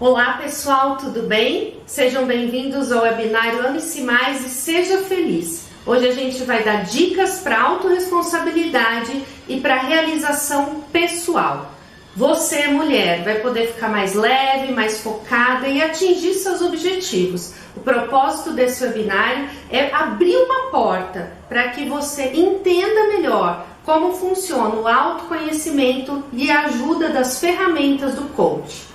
Olá pessoal, tudo bem? Sejam bem-vindos ao webinário Ame-se Mais e Seja Feliz. Hoje a gente vai dar dicas para autorresponsabilidade e para realização pessoal. Você, mulher, vai poder ficar mais leve, mais focada e atingir seus objetivos. O propósito desse webinário é abrir uma porta para que você entenda melhor como funciona o autoconhecimento e a ajuda das ferramentas do coach.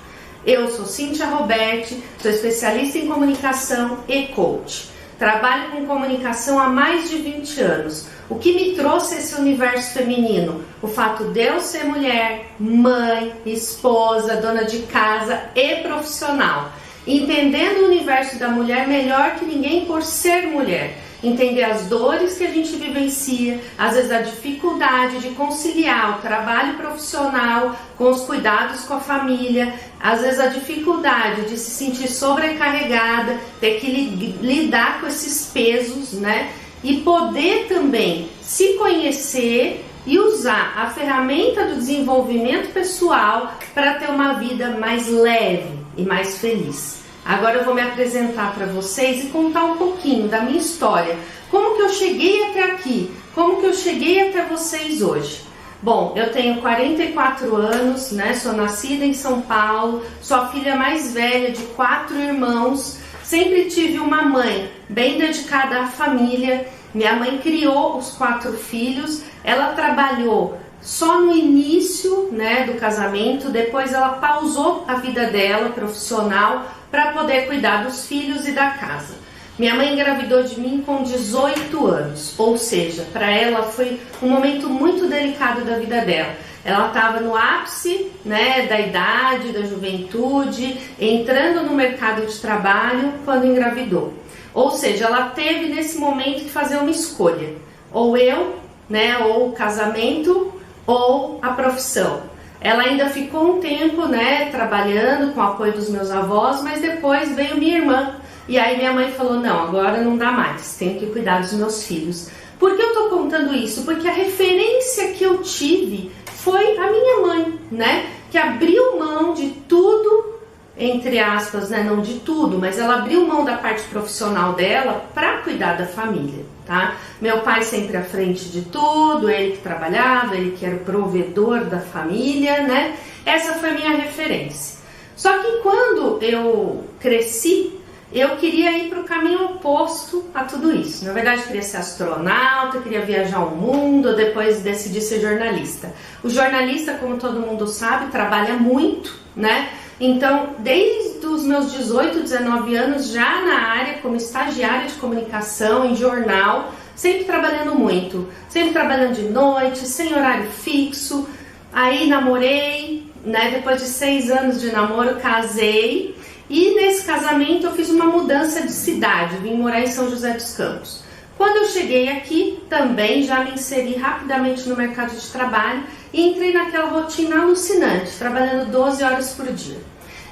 Eu sou Cíntia Roberti, sou especialista em comunicação e coach. Trabalho com comunicação há mais de 20 anos. O que me trouxe esse universo feminino? O fato de eu ser mulher, mãe, esposa, dona de casa e profissional. Entendendo o universo da mulher melhor que ninguém por ser mulher. Entender as dores que a gente vivencia, às vezes a dificuldade de conciliar o trabalho profissional com os cuidados com a família, às vezes a dificuldade de se sentir sobrecarregada, ter que lidar com esses pesos, né? E poder também se conhecer e usar a ferramenta do desenvolvimento pessoal para ter uma vida mais leve e mais feliz. Agora eu vou me apresentar para vocês e contar um pouquinho da minha história. Como que eu cheguei até aqui? Como que eu cheguei até vocês hoje? Bom, eu tenho 44 anos, né? Sou nascida em São Paulo, sou a filha mais velha de 4 irmãos. Sempre tive uma mãe bem dedicada à família. Minha mãe criou os 4 filhos. Ela trabalhou só no início, né, do casamento. Depois ela pausou a vida dela profissional para poder cuidar dos filhos e da casa. Minha mãe engravidou de mim com 18 anos, ou seja, para ela foi um momento muito delicado da vida dela. Ela estava no ápice, né, da idade, da juventude, entrando no mercado de trabalho quando engravidou. Ou seja, ela teve nesse momento que fazer uma escolha, ou eu, né, ou o casamento, ou a profissão. Ela ainda ficou um tempo, né, trabalhando com o apoio dos meus avós, mas depois veio minha irmã. E aí minha mãe falou, não, agora não dá mais, tenho que cuidar dos meus filhos. Por que eu tô contando isso? Porque a referência que eu tive foi a minha mãe, né, que abriu mão de tudo, entre aspas, né, não de tudo, mas ela abriu mão da parte profissional dela para cuidar da família, tá? Meu pai sempre à frente de tudo, ele que trabalhava, ele que era o provedor da família, né? Essa foi a minha referência. Só que quando eu cresci, eu queria ir para o caminho oposto a tudo isso. Na verdade, eu queria ser astronauta, eu queria viajar o mundo, depois decidi ser jornalista. O jornalista, como todo mundo sabe, trabalha muito, né? Então, desde os meus 18, 19 anos, já na área como estagiária de comunicação, em jornal, sempre trabalhando muito, sempre trabalhando de noite, sem horário fixo. Aí namorei, né? Depois de 6 anos de namoro, casei. E nesse casamento eu fiz uma mudança de cidade, vim morar em São José dos Campos. Quando eu cheguei aqui, também já me inseri rapidamente no mercado de trabalho e entrei naquela rotina alucinante, trabalhando 12 horas por dia.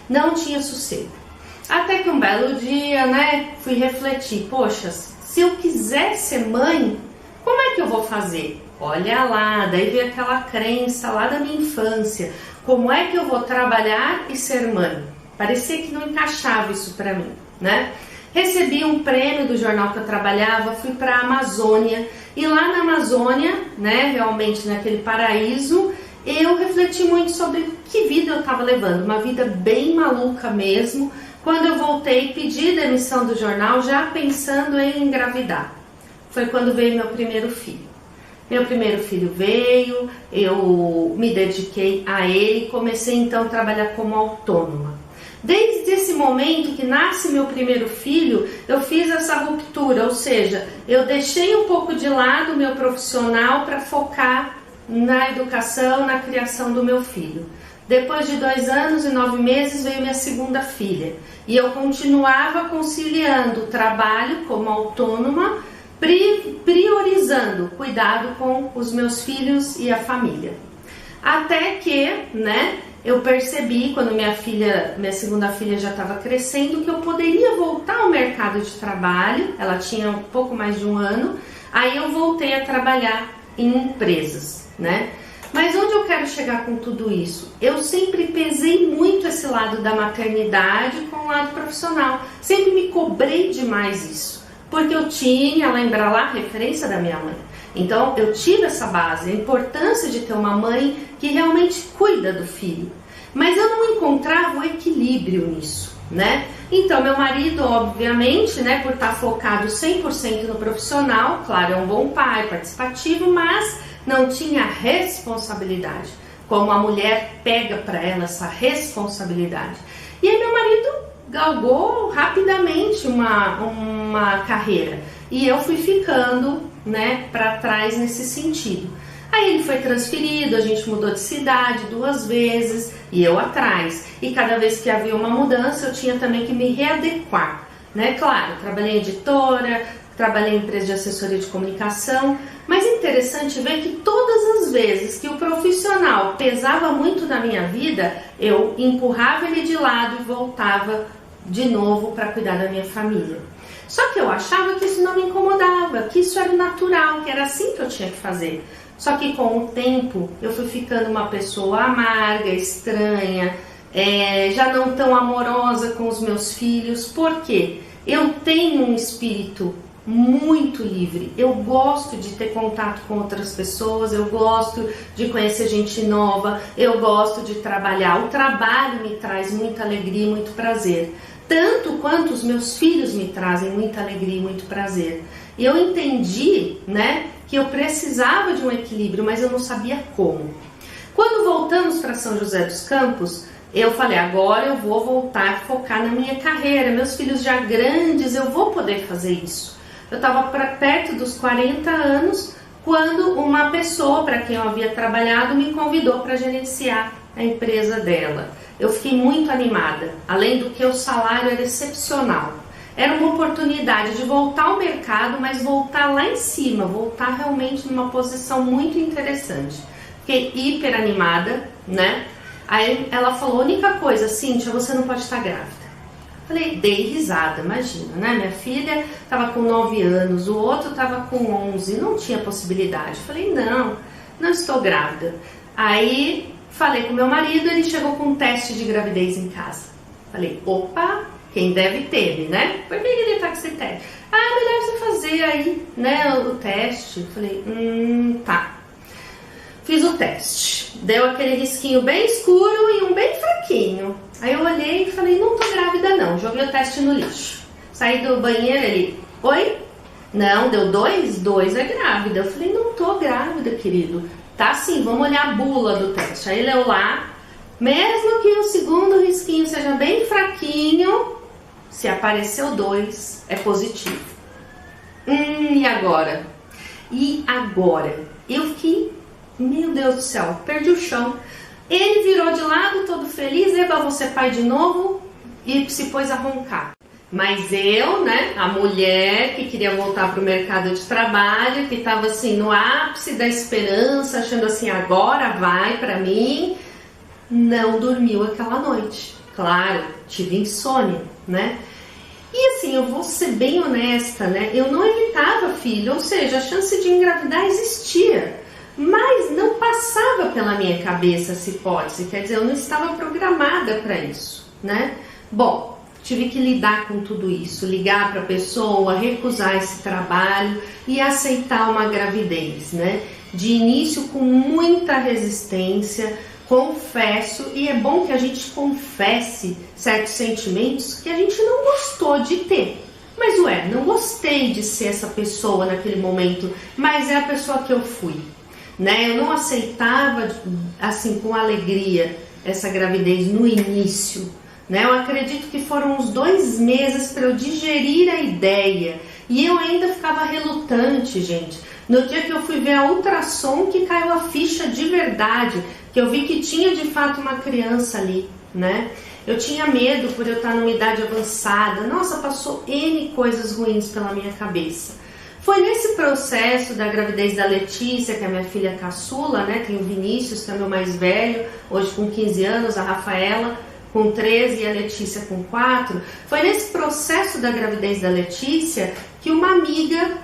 Não tinha sossego. Até que um belo dia, né, fui refletir, poxa, se eu quiser ser mãe, como é que eu vou fazer? Olha lá, daí veio aquela crença lá da minha infância, como é que eu vou trabalhar e ser mãe? Parecia que não encaixava isso para mim, né? Recebi um prêmio do jornal que eu trabalhava, fui para a Amazônia e lá na Amazônia, né, realmente naquele paraíso, eu refleti muito sobre que vida eu estava levando, uma vida bem maluca mesmo. Quando eu voltei, pedi demissão do jornal já pensando em engravidar. Foi quando veio meu primeiro filho. Meu primeiro filho veio, eu me dediquei a ele e comecei então a trabalhar como autônoma. Desde esse momento que nasce meu primeiro filho, eu fiz essa ruptura, ou seja, eu deixei um pouco de lado o meu profissional para focar na educação, na criação do meu filho. Depois de 2 anos e 9 meses veio minha segunda filha e eu continuava conciliando o trabalho como autônoma, priorizando o cuidado com os meus filhos e a família. Até que, né, eu percebi, quando minha segunda filha já estava crescendo, que eu poderia voltar ao mercado de trabalho. Ela tinha um pouco mais de 1 ano. Aí eu voltei a trabalhar em empresas, né? Mas onde eu quero chegar com tudo isso? Eu sempre pesei muito esse lado da maternidade com o lado profissional. Sempre me cobrei demais isso. Porque eu tinha, lembra lá, a referência da minha mãe. Então eu tive essa base, a importância de ter uma mãe que realmente cuida do filho. Mas eu não encontrava o equilíbrio nisso, né? Então meu marido, obviamente, né, por estar focado 100% no profissional, claro, é um bom pai, participativo, mas não tinha responsabilidade. Como a mulher pega para ela essa responsabilidade. E aí meu marido galgou rapidamente uma carreira. E eu fui ficando, né, para trás nesse sentido. Aí ele foi transferido, a gente mudou de cidade 2 vezes e eu atrás. E cada vez que havia uma mudança eu tinha também que me readequar, né? Claro, trabalhei em editora, trabalhei em empresa de assessoria de comunicação, mas é interessante ver que todas as vezes que o profissional pesava muito na minha vida, eu empurrava ele de lado e voltava de novo para cuidar da minha família. Só que eu achava que isso não me incomodava, que isso era natural, que era assim que eu tinha que fazer. Só que com o tempo eu fui ficando uma pessoa amarga, estranha, já não tão amorosa com os meus filhos. Por quê? Eu tenho um espírito muito livre, eu gosto de ter contato com outras pessoas, eu gosto de conhecer gente nova, eu gosto de trabalhar. O trabalho me traz muita alegria e muito prazer. Tanto quanto os meus filhos me trazem muita alegria e muito prazer. E eu entendi, né, que eu precisava de um equilíbrio, mas eu não sabia como. Quando voltamos para São José dos Campos, eu falei, agora eu vou voltar a focar na minha carreira. Meus filhos já grandes, eu vou poder fazer isso. Eu estava perto dos 40 anos, quando uma pessoa para quem eu havia trabalhado me convidou para gerenciar a empresa dela. Eu fiquei muito animada, além do que o salário era excepcional. Era uma oportunidade de voltar ao mercado, mas voltar lá em cima, voltar realmente numa posição muito interessante. Fiquei hiper animada, né? Aí ela falou, única coisa, Cíntia, você não pode estar grávida. Falei, dei risada, imagina, né? Minha filha estava com 9 anos, o outro estava com 11, não tinha possibilidade. Falei, não estou grávida. Aí falei com meu marido, ele chegou com um teste de gravidez em casa. Falei, opa, quem deve teve, né? Por que ele tá com esse teste? Ah, melhor você fazer aí, né, o teste. Falei, tá. Fiz o teste. Deu aquele risquinho bem escuro e um bem fraquinho. Aí eu olhei e falei, não tô grávida não. Joguei o teste no lixo. Saí do banheiro, ele, oi? Não, deu 2? 2 é grávida. Eu falei, não tô grávida, querido. Tá sim, vamos olhar a bula do teste. Aí leu lá, mesmo que o segundo risquinho seja bem fraquinho, se apareceu 2, é positivo. E agora? Eu fiquei, meu Deus do céu, perdi o chão. Ele virou de lado, todo feliz, eba, você pai de novo, e se pôs a roncar. Mas eu, né, a mulher que queria voltar para o mercado de trabalho, que estava assim no ápice da esperança, achando assim, agora vai para mim, não dormiu aquela noite. Claro, tive insônia, né? E assim, eu vou ser bem honesta, né? Eu não evitava filho, ou seja, a chance de engravidar existia, mas não passava pela minha cabeça essa hipótese, quer dizer, eu não estava programada para isso, né? Bom, tive que lidar com tudo isso, ligar para a pessoa, recusar esse trabalho e aceitar uma gravidez, né? De início com muita resistência, confesso, e é bom que a gente confesse certos sentimentos que a gente não gostou de ter. Mas não gostei de ser essa pessoa naquele momento, mas é a pessoa que eu fui, né? Eu não aceitava assim com alegria essa gravidez no início, né? Eu acredito que foram uns 2 meses para eu digerir a ideia e eu ainda ficava relutante, gente. No dia que eu fui ver a ultrassom que caiu a ficha de verdade, que eu vi que tinha de fato uma criança ali, né? Eu tinha medo por eu estar numa idade avançada. Nossa, passou N coisas ruins pela minha cabeça. Foi nesse processo da gravidez da Letícia, que é a minha filha caçula, né? Tem o Vinícius, que é meu mais velho, hoje com 15 anos, a Rafaela com 13 e a Letícia com 4. Foi nesse processo da gravidez da Letícia que uma amiga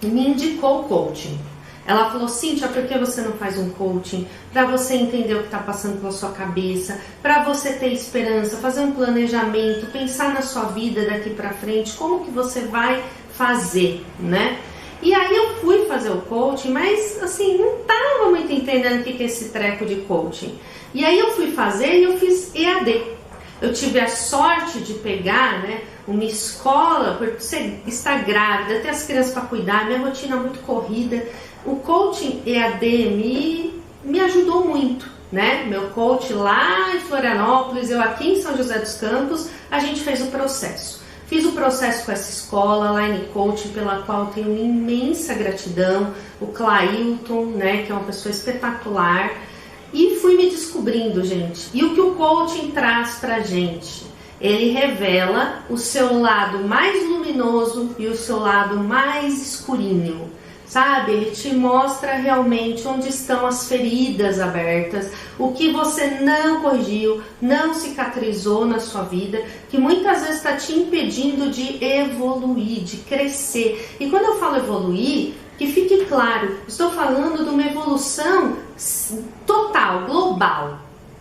me indicou o coaching. Ela falou, Cíntia, por que você não faz um coaching? Para você entender o que está passando pela sua cabeça, para você ter esperança, fazer um planejamento, pensar na sua vida daqui para frente, como que você vai fazer, né? E aí eu fui fazer o coaching, mas assim, não estava muito entendendo o que é esse treco de coaching. E aí eu fui fazer e eu fiz EAD. Eu tive a sorte de pegar, né, uma escola, por você estar grávida, ter as crianças para cuidar, minha rotina é muito corrida. O coaching EAD me ajudou muito, né? Meu coach lá em Florianópolis, eu aqui em São José dos Campos, a gente fez o processo. Fiz o processo com essa escola, Line Coaching, pela qual tenho imensa gratidão, o Clailton, né, que é uma pessoa espetacular, e fui me descobrindo, gente. E o que o coaching traz pra gente? Ele revela o seu lado mais luminoso e o seu lado mais escurinho, sabe? Ele te mostra realmente onde estão as feridas abertas, o que você não corrigiu, não cicatrizou na sua vida, que muitas vezes está te impedindo de evoluir, de crescer. E quando eu falo evoluir, que fique claro, estou falando de uma evolução total, global,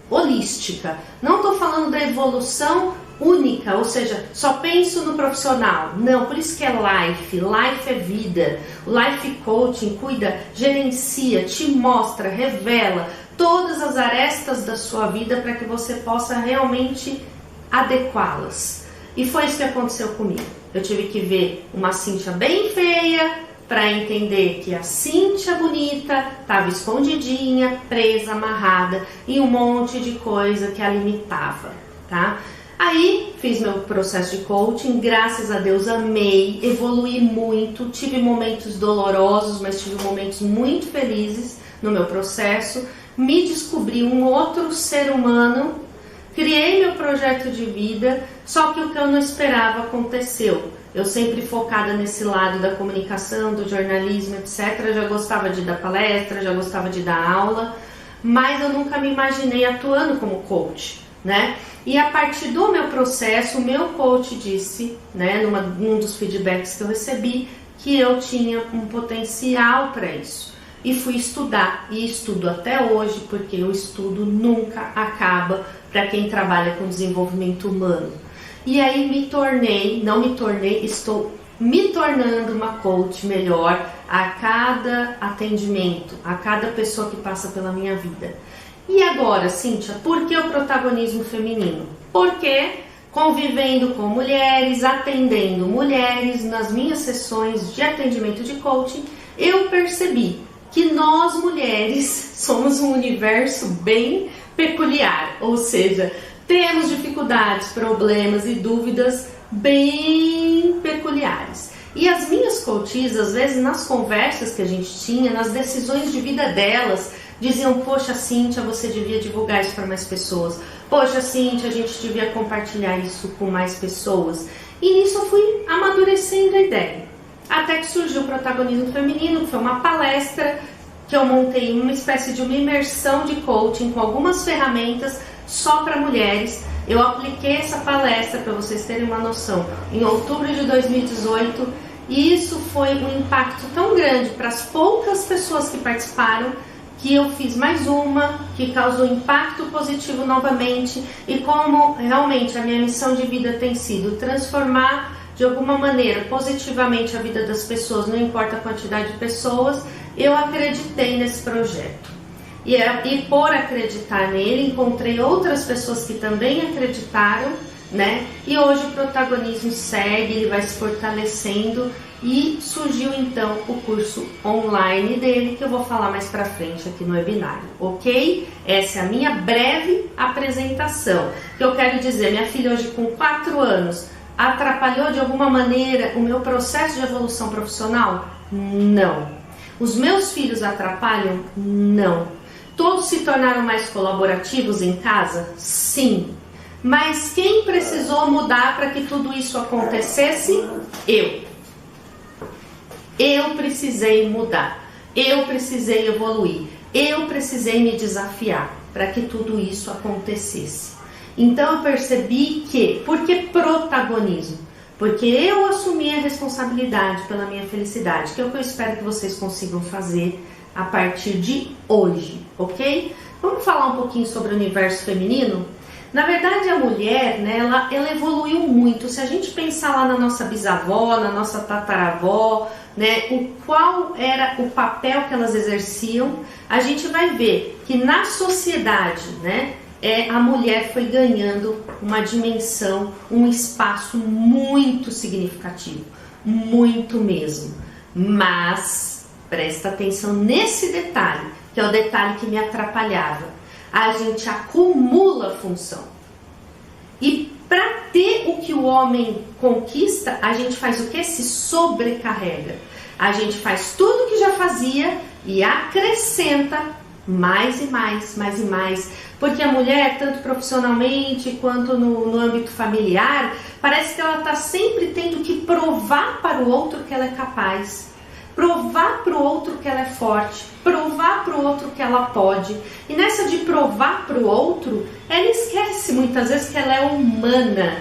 holística. Não estou falando da evolução única, ou seja, só penso no profissional. Não, por isso que é life. Life é vida. O life coaching cuida, gerencia, te mostra, revela todas as arestas da sua vida para que você possa realmente adequá-las. E foi isso que aconteceu comigo. Eu tive que ver uma Cíntia bem feia para entender que a Cíntia bonita estava escondidinha, presa, amarrada em um monte de coisa que a limitava, tá? Aí fiz meu processo de coaching, graças a Deus amei, evoluí muito, tive momentos dolorosos, mas tive momentos muito felizes no meu processo, me descobri um outro ser humano, criei meu projeto de vida, só que o que eu não esperava aconteceu. Eu sempre focada nesse lado da comunicação, do jornalismo, etc. Já gostava de dar palestra, já gostava de dar aula, mas eu nunca me imaginei atuando como coach, né? E a partir do meu processo, o meu coach disse, né, num dos feedbacks que eu recebi, que eu tinha um potencial para isso. E fui estudar, e estudo até hoje, porque o estudo nunca acaba para quem trabalha com desenvolvimento humano. E aí estou me tornando uma coach melhor a cada atendimento, a cada pessoa que passa pela minha vida. E agora, Cíntia, por que o protagonismo feminino? Porque convivendo com mulheres, atendendo mulheres nas minhas sessões de atendimento de coaching, eu percebi que nós mulheres somos um universo bem peculiar, ou seja, temos dificuldades, problemas e dúvidas bem peculiares. E as minhas coaches, às vezes, nas conversas que a gente tinha, nas decisões de vida delas, diziam, poxa, Cíntia, você devia divulgar isso para mais pessoas. Poxa, Cíntia, a gente devia compartilhar isso com mais pessoas. E nisso eu fui amadurecendo a ideia. Até que surgiu o protagonismo feminino, que foi uma palestra que eu montei, uma espécie de uma imersão de coaching com algumas ferramentas só para mulheres. Eu apliquei essa palestra, para vocês terem uma noção, em outubro de 2018, e isso foi um impacto tão grande para as poucas pessoas que participaram, que eu fiz mais uma, que causou impacto positivo novamente, e como realmente a minha missão de vida tem sido transformar de alguma maneira positivamente a vida das pessoas, não importa a quantidade de pessoas, eu acreditei nesse projeto. E por acreditar nele, encontrei outras pessoas que também acreditaram, né? E hoje o protagonismo segue, ele vai se fortalecendo, e surgiu então o curso online dele, que eu vou falar mais pra frente aqui no webinário, ok? Essa é a minha breve apresentação. O que eu quero dizer, minha filha hoje com 4 anos, atrapalhou de alguma maneira o meu processo de evolução profissional? Não. Os meus filhos atrapalham? Não. Todos se tornaram mais colaborativos em casa? Sim. Mas quem precisou mudar para que tudo isso acontecesse? Eu. Eu precisei mudar. Eu precisei evoluir. Eu precisei me desafiar para que tudo isso acontecesse. Então eu percebi que, por que protagonismo? porque eu assumi a responsabilidade pela minha felicidade, que é o que eu espero que vocês consigam fazer a partir de hoje, ok? Vamos falar um pouquinho sobre o universo feminino? Na verdade, a mulher, né, ela evoluiu muito. Se a gente pensar lá na nossa bisavó, na nossa tataravó, né, qual era o papel que elas exerciam, a gente vai ver que na sociedade, né, a mulher foi ganhando uma dimensão, um espaço muito significativo, muito mesmo. Mas, presta atenção nesse detalhe, que é o detalhe que me atrapalhava. A gente acumula função. E para ter o que o homem conquista, a gente faz o que? Se sobrecarrega. A gente faz tudo que já fazia e acrescenta mais e mais, mais e mais. Porque a mulher, tanto profissionalmente quanto no âmbito familiar, parece que ela está sempre tendo que provar para o outro que ela é capaz. Provar para o outro que ela é forte, provar para o outro que ela pode. E nessa de provar para o outro, ela esquece muitas vezes que ela é humana.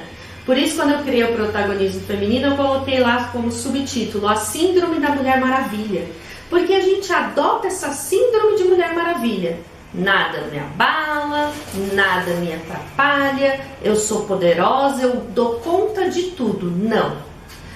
Por isso, quando eu criei o protagonismo feminino, eu coloquei lá como subtítulo a Síndrome da Mulher Maravilha. Porque a gente adota essa síndrome de Mulher Maravilha. Nada me abala, nada me atrapalha, eu sou poderosa, eu dou conta de tudo. Não,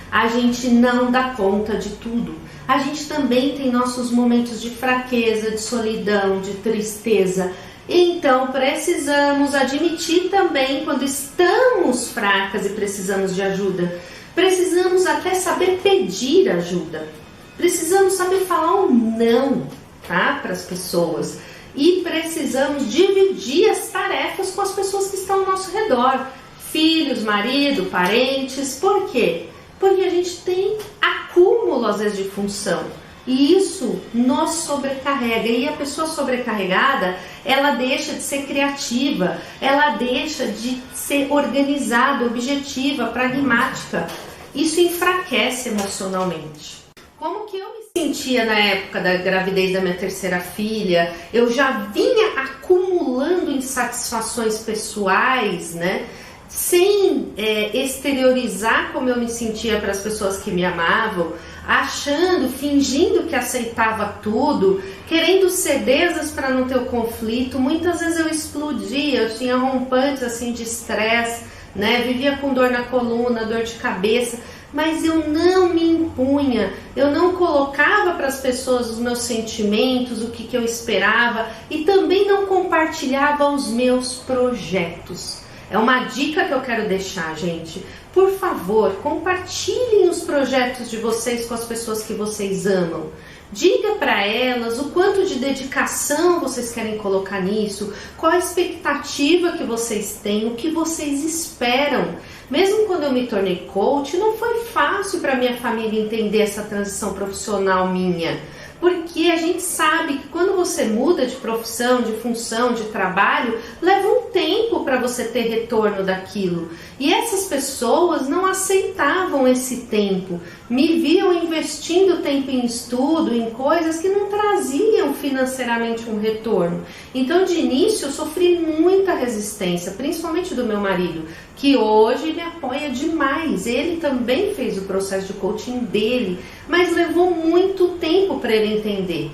a gente não dá conta de tudo. A gente também tem nossos momentos de fraqueza, de solidão, de tristeza. Então precisamos admitir também quando estamos fracas e precisamos de ajuda. Precisamos até saber pedir ajuda. Precisamos saber falar um não, tá, para as pessoas. E precisamos dividir as tarefas com as pessoas que estão ao nosso redor. Filhos, marido, parentes. Por quê? Porque a gente tem acúmulo, às vezes, de função. E isso nos sobrecarrega. E a pessoa sobrecarregada, ela deixa de ser criativa, ela deixa de ser organizada, objetiva, pragmática. Isso enfraquece emocionalmente. Como que eu me sentia na época da gravidez da minha terceira filha? Eu já vinha acumulando insatisfações pessoais, né? Sem exteriorizar como eu me sentia para as pessoas que me amavam, achando, fingindo que aceitava tudo, querendo certezas para não ter o conflito. Muitas vezes eu explodia, eu tinha rompantes assim de estresse, né? Vivia com dor na coluna, dor de cabeça, mas eu não me impunha, eu não colocava para as pessoas os meus sentimentos, o que eu esperava, e também não compartilhava os meus projetos. É uma dica que eu quero deixar, gente. Por favor, compartilhem os projetos de vocês com as pessoas que vocês amam. Diga para elas o quanto de dedicação vocês querem colocar nisso, qual a expectativa que vocês têm, o que vocês esperam. Mesmo quando eu me tornei coach, não foi fácil para minha família entender essa transição profissional minha. Porque a gente sabe que quando você muda de profissão, de função, de trabalho, leva um tempo para você ter retorno daquilo. E essas pessoas não aceitavam esse tempo, me viam investindo tempo em estudo, em coisas que não traziam financeiramente um retorno. Então, de início, eu sofri muita resistência, principalmente do meu marido, que hoje me apoia demais. Ele também fez o processo de coaching dele, mas levou muito tempo para ele entender.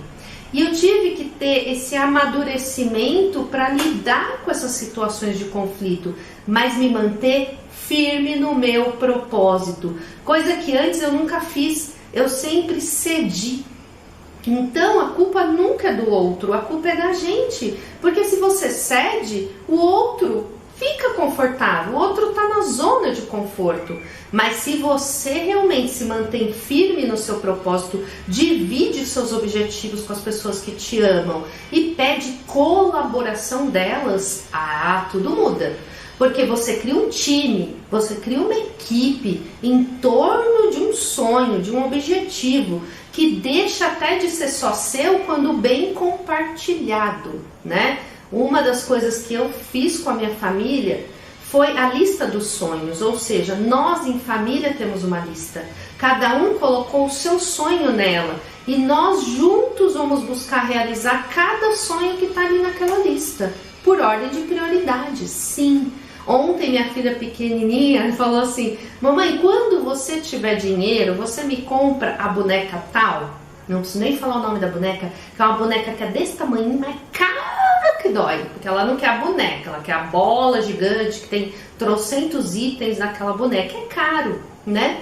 E eu tive que ter esse amadurecimento para lidar com essas situações de conflito, mas me manter firme no meu propósito, coisa que antes eu nunca fiz, eu sempre cedi. Então a culpa nunca é do outro, a culpa é da gente, porque se você cede, o outro fica confortável, o outro está na zona de conforto. Mas se você realmente se mantém firme no seu propósito, divide seus objetivos com as pessoas que te amam e pede colaboração delas, tudo muda. Porque você cria um time, você cria uma equipe em torno de um sonho, de um objetivo, que deixa até de ser só seu quando bem compartilhado, né? Uma das coisas que eu fiz com a minha família foi a lista dos sonhos, ou seja, nós em família temos uma lista. Cada um colocou o seu sonho nela e nós juntos vamos buscar realizar cada sonho que está ali naquela lista, por ordem de prioridade, sim. Ontem minha filha pequenininha falou assim: mamãe, quando você tiver dinheiro, você me compra a boneca tal? Não preciso nem falar o nome da boneca, que é uma boneca que é desse tamanho, mas cara que dói. Porque ela não quer a boneca, ela quer a bola gigante, que tem trocentos itens naquela boneca. É caro, né?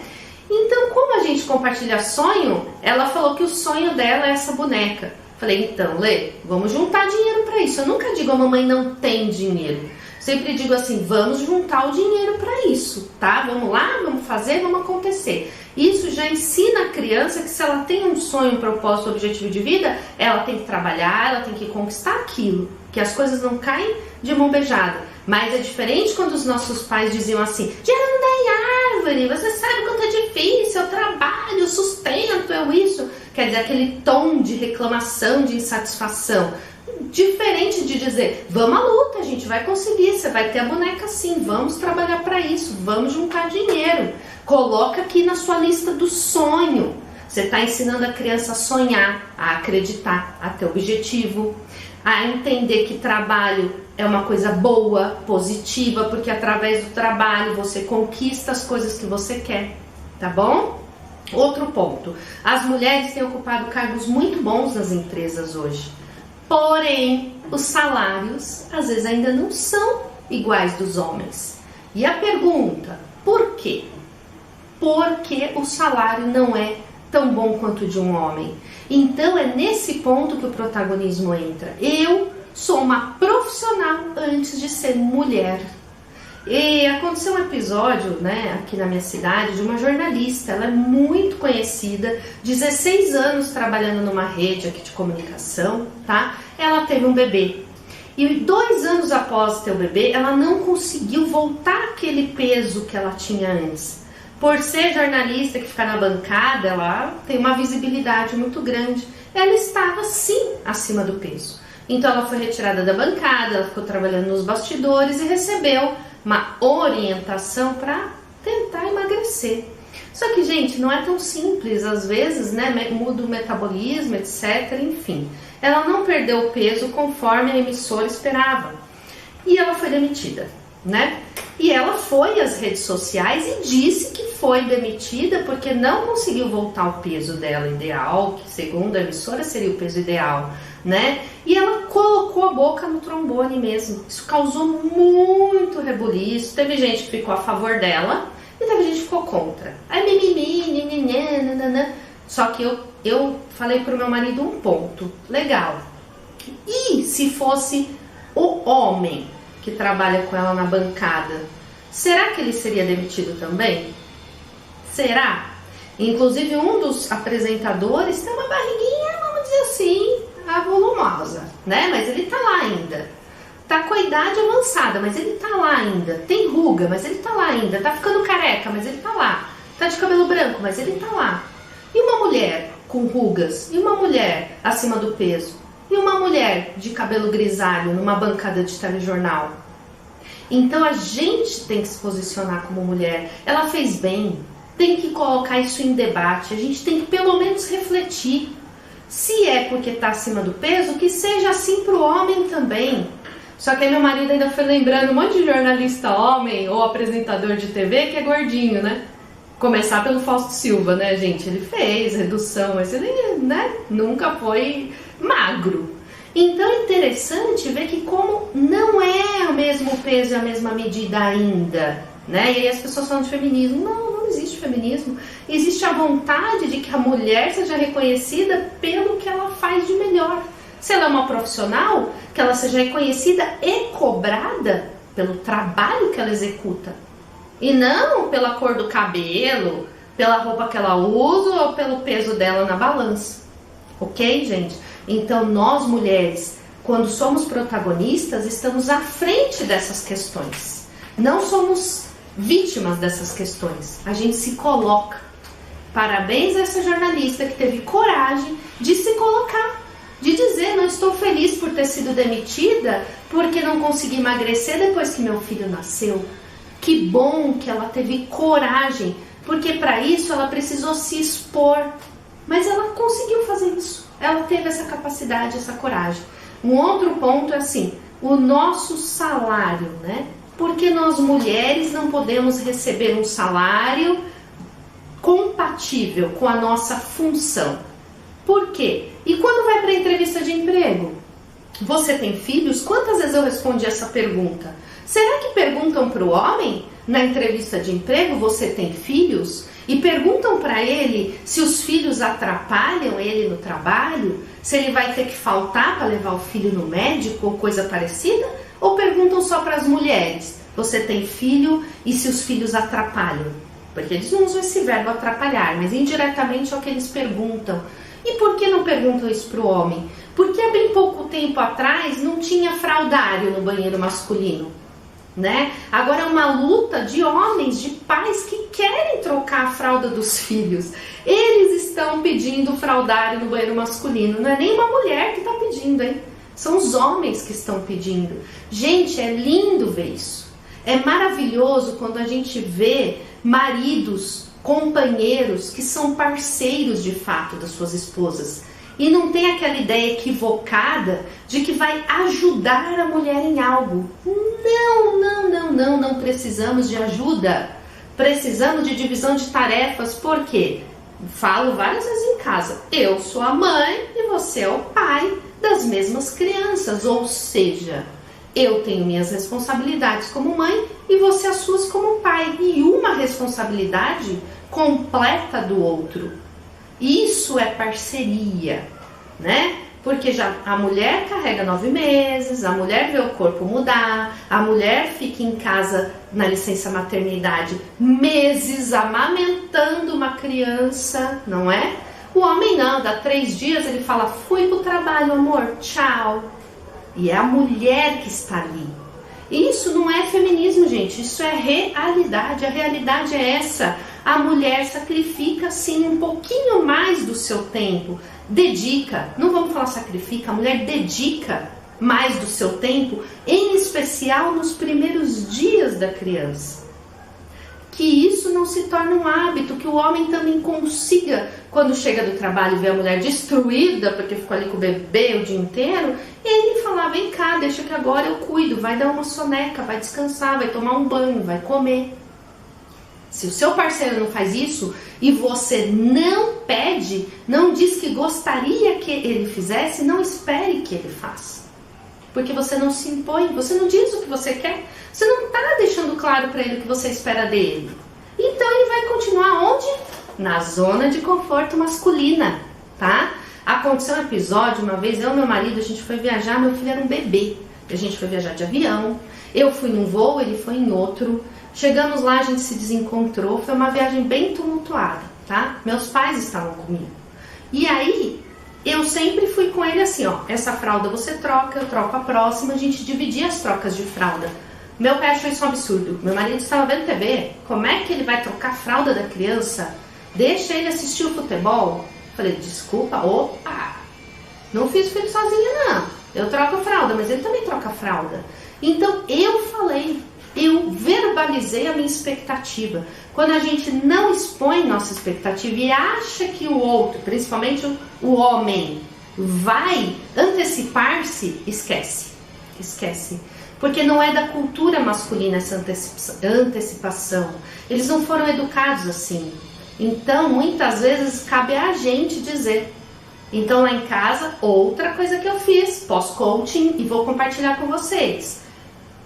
Então, como a gente compartilha sonho, ela falou que o sonho dela é essa boneca. Falei, então, Lê, vamos juntar dinheiro para isso. Eu nunca digo a mamãe não tem dinheiro. Sempre digo assim, vamos juntar o dinheiro para isso, tá? Vamos lá, vamos fazer, vamos acontecer. Isso já ensina a criança que se ela tem um sonho, um propósito, um objetivo de vida, ela tem que trabalhar, ela tem que conquistar aquilo. Que as coisas não caem de mão beijada. Mas é diferente quando os nossos pais diziam assim, dinheiro não dá em árvore, você sabe quanto é difícil, eu trabalho, eu sustento, eu isso. Quer dizer, aquele tom de reclamação, de insatisfação. Diferente de dizer, vamos à luta, a gente vai conseguir, você vai ter a boneca sim, vamos trabalhar para isso, vamos juntar dinheiro. Coloca aqui na sua lista do sonho. Você está ensinando a criança a sonhar, a acreditar, a ter objetivo, a entender que trabalho é uma coisa boa, positiva, porque através do trabalho você conquista as coisas que você quer, tá bom? Outro ponto, as mulheres têm ocupado cargos muito bons nas empresas hoje. Porém, os salários às vezes ainda não são iguais dos homens. E a pergunta, por quê? Porque o salário não é tão bom quanto o de um homem. Então é nesse ponto que o protagonismo entra. Eu sou uma profissional antes de ser mulher. E aconteceu um episódio, né, aqui na minha cidade, de uma jornalista, ela é muito conhecida, 16 anos trabalhando numa rede aqui de comunicação, tá? Ela teve um bebê. E 2 anos após ter o bebê, ela não conseguiu voltar aquele peso que ela tinha antes. Por ser jornalista que fica na bancada, ela tem uma visibilidade muito grande. Ela estava sim acima do peso. Então ela foi retirada da bancada, ela ficou trabalhando nos bastidores e recebeu uma orientação para tentar emagrecer. Só que, gente, não é tão simples, às vezes, né, muda o metabolismo, etc, enfim. Ela não perdeu o peso conforme a emissora esperava. E ela foi demitida, né? E ela foi às redes sociais e disse que foi demitida porque não conseguiu voltar ao peso dela ideal, que segundo a emissora seria o peso ideal, né? E ela colocou a boca no trombone mesmo. Isso causou muito rebuliço. Teve gente que ficou a favor dela e teve gente que ficou contra. Ai, mimimi, nananã. Só que eu falei pro meu marido um ponto legal. E se fosse o homem que trabalha com ela na bancada, será que ele seria demitido também? Será? Inclusive um dos apresentadores tem uma barriguinha, vamos dizer assim, volumosa, né? Mas ele tá lá ainda. Tá com a idade avançada, mas ele tá lá ainda. Tem ruga, mas ele tá lá ainda. Tá ficando careca, mas ele tá lá. Tá de cabelo branco, mas ele tá lá. E uma mulher com rugas? E uma mulher acima do peso? E uma mulher de cabelo grisalho numa bancada de telejornal? Então a gente tem que se posicionar como mulher. Ela fez bem. Tem que colocar isso em debate. A gente tem que pelo menos refletir. Se é porque está acima do peso, que seja assim para o homem também. Só que aí meu marido ainda foi lembrando um monte de jornalista homem ou apresentador de TV que é gordinho, né? Começar pelo Fausto Silva, né, gente? Ele fez redução, mas ele, né, nunca foi magro. Então é interessante ver que como não é o mesmo peso e a mesma medida ainda, né? E aí as pessoas falam de feminismo. Não existe feminismo. Existe a vontade de que a mulher seja reconhecida pelo que ela faz de melhor. Se ela é uma profissional, que ela seja reconhecida e cobrada pelo trabalho que ela executa. E não pela cor do cabelo, pela roupa que ela usa ou pelo peso dela na balança. Ok, gente? Então nós mulheres, quando somos protagonistas, estamos à frente dessas questões. Não somos vítimas dessas questões. A gente se coloca. Parabéns a essa jornalista que teve coragem de se colocar, de dizer, não estou feliz por ter sido demitida porque não consegui emagrecer depois que meu filho nasceu. Que bom que ela teve coragem, porque para isso ela precisou se expor. Mas ela conseguiu fazer isso. Ela teve essa capacidade, essa coragem. Um outro ponto é assim, o nosso salário, né? Porque nós mulheres não podemos receber um salário compatível com a nossa função. Por quê? E quando vai para a entrevista de emprego? Você tem filhos? Quantas vezes eu respondi essa pergunta? Será que perguntam para o homem na entrevista de emprego, você tem filhos? E perguntam para ele se os filhos atrapalham ele no trabalho? Se ele vai ter que faltar para levar o filho no médico ou coisa parecida? Ou perguntam só para as mulheres, você tem filho e se os filhos atrapalham? Porque eles não usam esse verbo atrapalhar, mas indiretamente é o que eles perguntam. E por que não perguntam isso para o homem? Porque há bem pouco tempo atrás não tinha fraldário no banheiro masculino, né? Agora é uma luta de homens, de pais que querem trocar a fralda dos filhos. Eles estão pedindo fraldário no banheiro masculino, não é nem uma mulher que está pedindo, hein? São os homens que estão pedindo. Gente, é lindo ver isso. É maravilhoso quando a gente vê maridos, companheiros que são parceiros de fato das suas esposas. E não tem aquela ideia equivocada de que vai ajudar a mulher em algo. Não precisamos de ajuda. Precisamos de divisão de tarefas. Por quê? Falo várias vezes em casa. Eu sou a mãe e você é o pai das mesmas crianças. Ou seja, eu tenho minhas responsabilidades como mãe e você as suas como pai. E uma responsabilidade completa do outro. Isso é parceria, né? Porque já a mulher carrega 9 meses, a mulher vê o corpo mudar, a mulher fica em casa na licença maternidade meses amamentando uma criança, não é? O homem não, dá 3 dias ele fala, fui pro trabalho, amor, tchau. E é a mulher que está ali. Isso não é feminismo, gente, isso é realidade, a realidade é essa. A mulher sacrifica sim um pouquinho mais do seu tempo, dedica, não vamos falar sacrifica, a mulher dedica mais do seu tempo, em especial nos primeiros dias da criança. Que isso não se torne um hábito, que o homem também consiga, quando chega do trabalho e vê a mulher destruída, porque ficou ali com o bebê o dia inteiro, e ele falar, vem cá, deixa que agora eu cuido, vai dar uma soneca, vai descansar, vai tomar um banho, vai comer. Se o seu parceiro não faz isso e você não pede, não diz que gostaria que ele fizesse, não espere que ele faça. Porque você não se impõe, você não diz o que você quer, você não está deixando claro para ele o que você espera dele. Então ele vai continuar onde? Na zona de conforto masculina, tá? Aconteceu um episódio, uma vez eu e meu marido, a gente foi viajar, meu filho era um bebê. A gente foi viajar de avião, eu fui num voo, ele foi em outro. Chegamos lá, a gente se desencontrou, foi uma viagem bem tumultuada, tá? Meus pais estavam comigo. E aí, eu sempre fui com ele assim, ó, essa fralda você troca, eu troco a próxima, a gente dividia as trocas de fralda. Meu pai achou isso um absurdo. Meu marido estava vendo TV, como é que ele vai trocar a fralda da criança? Deixa ele assistir o futebol. Falei, desculpa, opa, não fiz filho sozinha não. Eu troco a fralda, mas ele também troca a fralda. Então, eu falei, eu verbalizei a minha expectativa. Quando a gente não expõe nossa expectativa e acha que o outro, principalmente o homem, vai antecipar-se, esquece. Esquece. Porque não é da cultura masculina essa antecipação. Eles não foram educados assim. Então, muitas vezes, cabe a gente dizer. Então, lá em casa, outra coisa que eu fiz, pós-coaching, e vou compartilhar com vocês.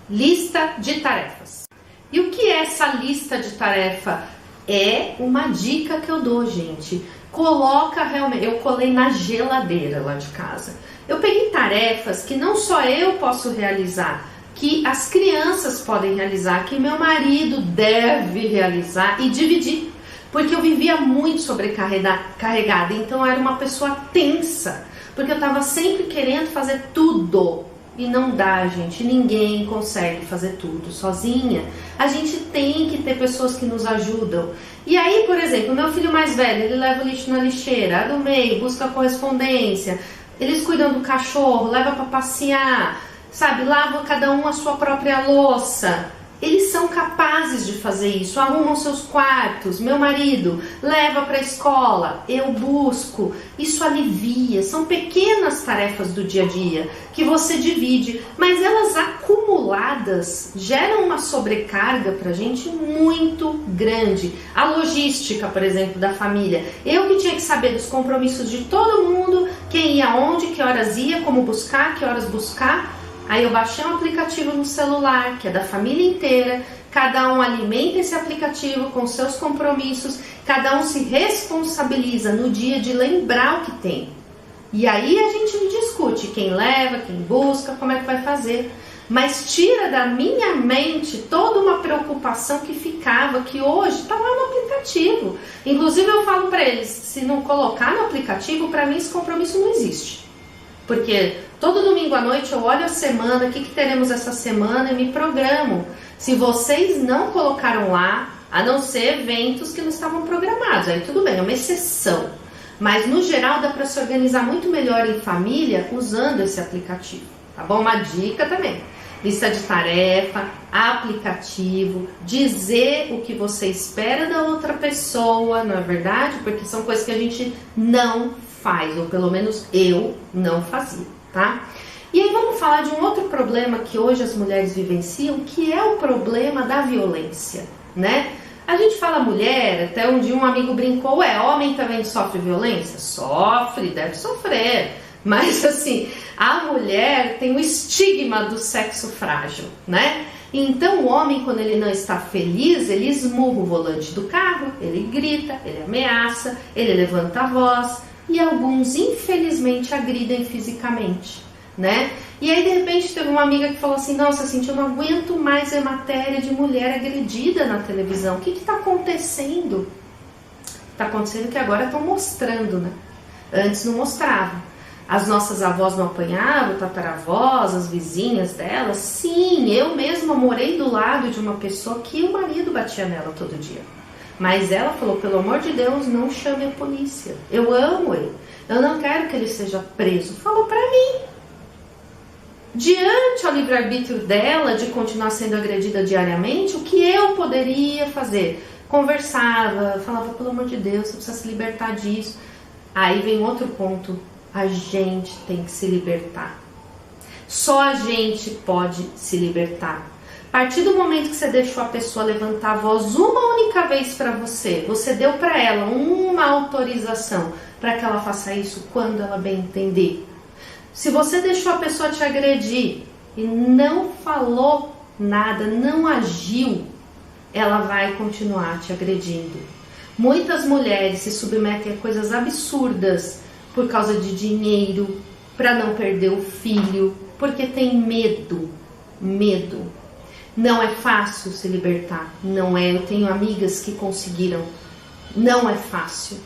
Lista de tarefas. E o que é essa lista de tarefa? É uma dica que eu dou, gente. Coloca realmente, eu colei na geladeira lá de casa. Eu peguei tarefas que não só eu posso realizar, que as crianças podem realizar, que meu marido deve realizar e dividir. Porque eu vivia muito sobrecarregada, então eu era uma pessoa tensa. Porque eu estava sempre querendo fazer tudo. E não dá, gente, ninguém consegue fazer tudo sozinha. A gente tem que ter pessoas que nos ajudam. E aí, por exemplo, meu filho mais velho, ele leva o lixo na lixeira, a do meio, busca a correspondência, eles cuidam do cachorro, leva para passear, sabe, lava cada um a sua própria louça. eles são capazes de fazer isso, arrumam seus quartos, meu marido leva para a escola, eu busco, isso alivia, são pequenas tarefas do dia a dia que você divide, mas elas acumuladas geram uma sobrecarga para a gente muito grande. A logística, por exemplo, da família, eu que tinha que saber dos compromissos de todo mundo, quem ia onde, que horas ia, como buscar, que horas buscar. Aí eu baixei um aplicativo no celular, que é da família inteira, cada um alimenta esse aplicativo com seus compromissos, cada um se responsabiliza no dia de lembrar o que tem. E aí a gente discute quem leva, quem busca, como é que vai fazer. Mas tira da minha mente toda uma preocupação que ficava, que hoje está lá no aplicativo. Inclusive eu falo para eles, se não colocar no aplicativo, para mim esse compromisso não existe. Porque todo domingo à noite eu olho a semana, o que teremos essa semana e me programo. Se vocês não colocaram lá, a não ser eventos que não estavam programados, aí tudo bem, é uma exceção. Mas no geral dá para se organizar muito melhor em família usando esse aplicativo, tá bom? Uma dica também. Lista de tarefa, aplicativo, dizer o que você espera da outra pessoa, não é verdade? Porque são coisas que a gente não faz, ou pelo menos eu não fazia, tá? E aí vamos falar de um outro problema que hoje as mulheres vivenciam, que é o problema da violência, né? A gente fala mulher, até um dia um amigo brincou, homem também sofre violência? Sofre, deve sofrer, mas assim, a mulher tem o estigma do sexo frágil, né? Então o homem, quando ele não está feliz, ele esmurra o volante do carro, ele grita, ele ameaça, ele levanta a voz, e alguns, infelizmente, agridem fisicamente, né? E aí, de repente, teve uma amiga que falou assim, nossa, Cintia, eu não aguento mais ver matéria de mulher agredida na televisão. O que está acontecendo? Está acontecendo que agora estão mostrando, né? Antes não mostravam. As nossas avós não apanhavam, tataravós, as vizinhas delas. Sim, eu mesma morei do lado de uma pessoa que o marido batia nela todo dia. Mas ela falou, pelo amor de Deus, não chame a polícia. Eu amo ele. Eu não quero que ele seja preso. Falou pra mim. Diante ao livre-arbítrio dela de continuar sendo agredida diariamente, o que eu poderia fazer? Conversava, falava, pelo amor de Deus, você precisa se libertar disso. Aí vem outro ponto. A gente tem que se libertar. Só a gente pode se libertar. A partir do momento que você deixou a pessoa levantar a voz uma única vez para você, você deu para ela uma autorização para que ela faça isso quando ela bem entender. Se você deixou a pessoa te agredir e não falou nada, não agiu, ela vai continuar te agredindo. Muitas mulheres se submetem a coisas absurdas por causa de dinheiro, para não perder o filho, porque tem medo. Medo. Não é fácil se libertar, não é. Eu tenho amigas que conseguiram, não é fácil.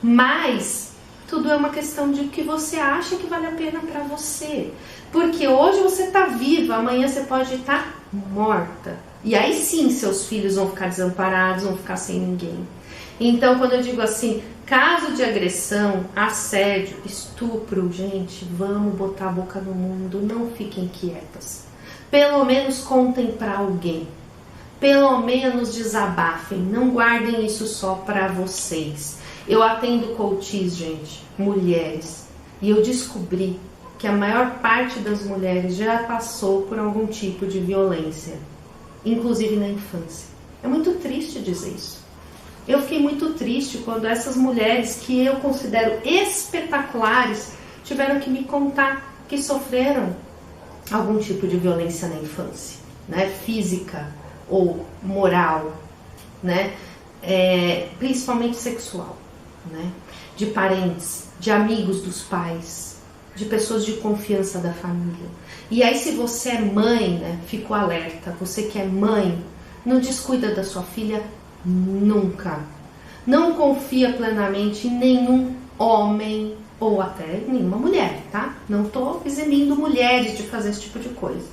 Mas tudo é uma questão de o que você acha que vale a pena para você. Porque hoje você está viva, amanhã você pode estar morta. E aí sim seus filhos vão ficar desamparados, vão ficar sem ninguém. Então quando eu digo assim, caso de agressão, assédio, estupro, gente, vamos botar a boca no mundo, não fiquem quietas. Pelo menos contem para alguém. Pelo menos desabafem. Não guardem isso só para vocês. Eu atendo coaches, gente, mulheres. E eu descobri que a maior parte das mulheres já passou por algum tipo de violência. Inclusive na infância. É muito triste dizer isso. Eu fiquei muito triste quando essas mulheres que eu considero espetaculares tiveram que me contar que sofreram algum tipo de violência na infância, né? Física ou moral, né? Principalmente sexual, né? De parentes, de amigos dos pais, de pessoas de confiança da família. E aí se você é mãe, né? Fico alerta, você que é mãe, não descuida da sua filha nunca. Não confia plenamente em nenhum homem ou até nenhuma mulher, tá? Não tô eximindo mulheres de fazer esse tipo de coisa.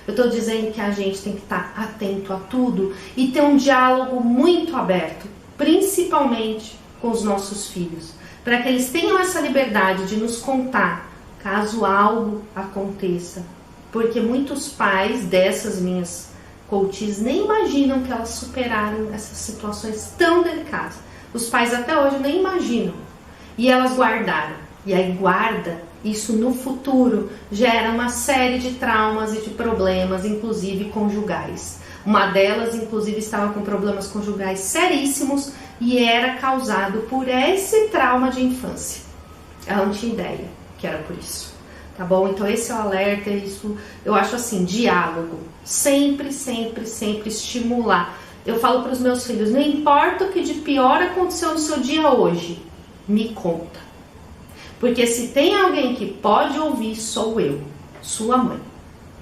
Eu tô dizendo que a gente tem que estar atento a tudo e ter um diálogo muito aberto, principalmente com os nossos filhos, para que eles tenham essa liberdade de nos contar caso algo aconteça. Porque muitos pais dessas minhas coaches nem imaginam que elas superaram essas situações tão delicadas. Os pais até hoje nem imaginam. E elas guardaram. E aí guarda, isso no futuro gera uma série de traumas e de problemas, inclusive conjugais. Uma delas, inclusive, estava com problemas conjugais seríssimos e era causado por esse trauma de infância. Ela não tinha ideia que era por isso. Tá bom? Então esse é o alerta, isso eu acho assim, diálogo. Sempre, sempre, sempre estimular. Eu falo para os meus filhos, não importa o que de pior aconteceu no seu dia hoje, me conta. Porque se tem alguém que pode ouvir, sou eu, sua mãe.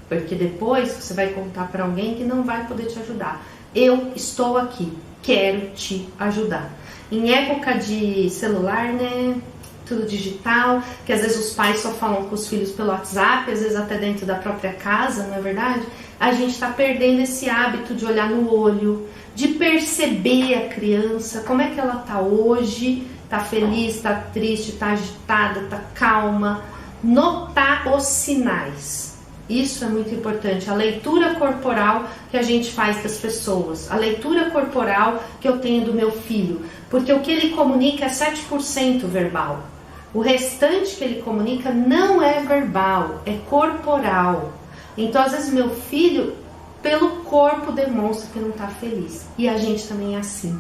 Porque depois você vai contar para alguém que não vai poder te ajudar. Eu estou aqui, quero te ajudar. Em época de celular, né? Tudo digital, que às vezes os pais só falam com os filhos pelo WhatsApp, às vezes até dentro da própria casa, não é verdade? A gente está perdendo esse hábito de olhar no olho, de perceber a criança, como é que ela está hoje, está feliz, está triste, está agitada, está calma. Notar os sinais. Isso é muito importante. A leitura corporal que a gente faz das pessoas, a leitura corporal que eu tenho do meu filho, porque o que ele comunica é 7% verbal. O restante que ele comunica não é verbal, é corporal. Então, às vezes, meu filho, pelo corpo, demonstra que não está feliz. E a gente também é assim.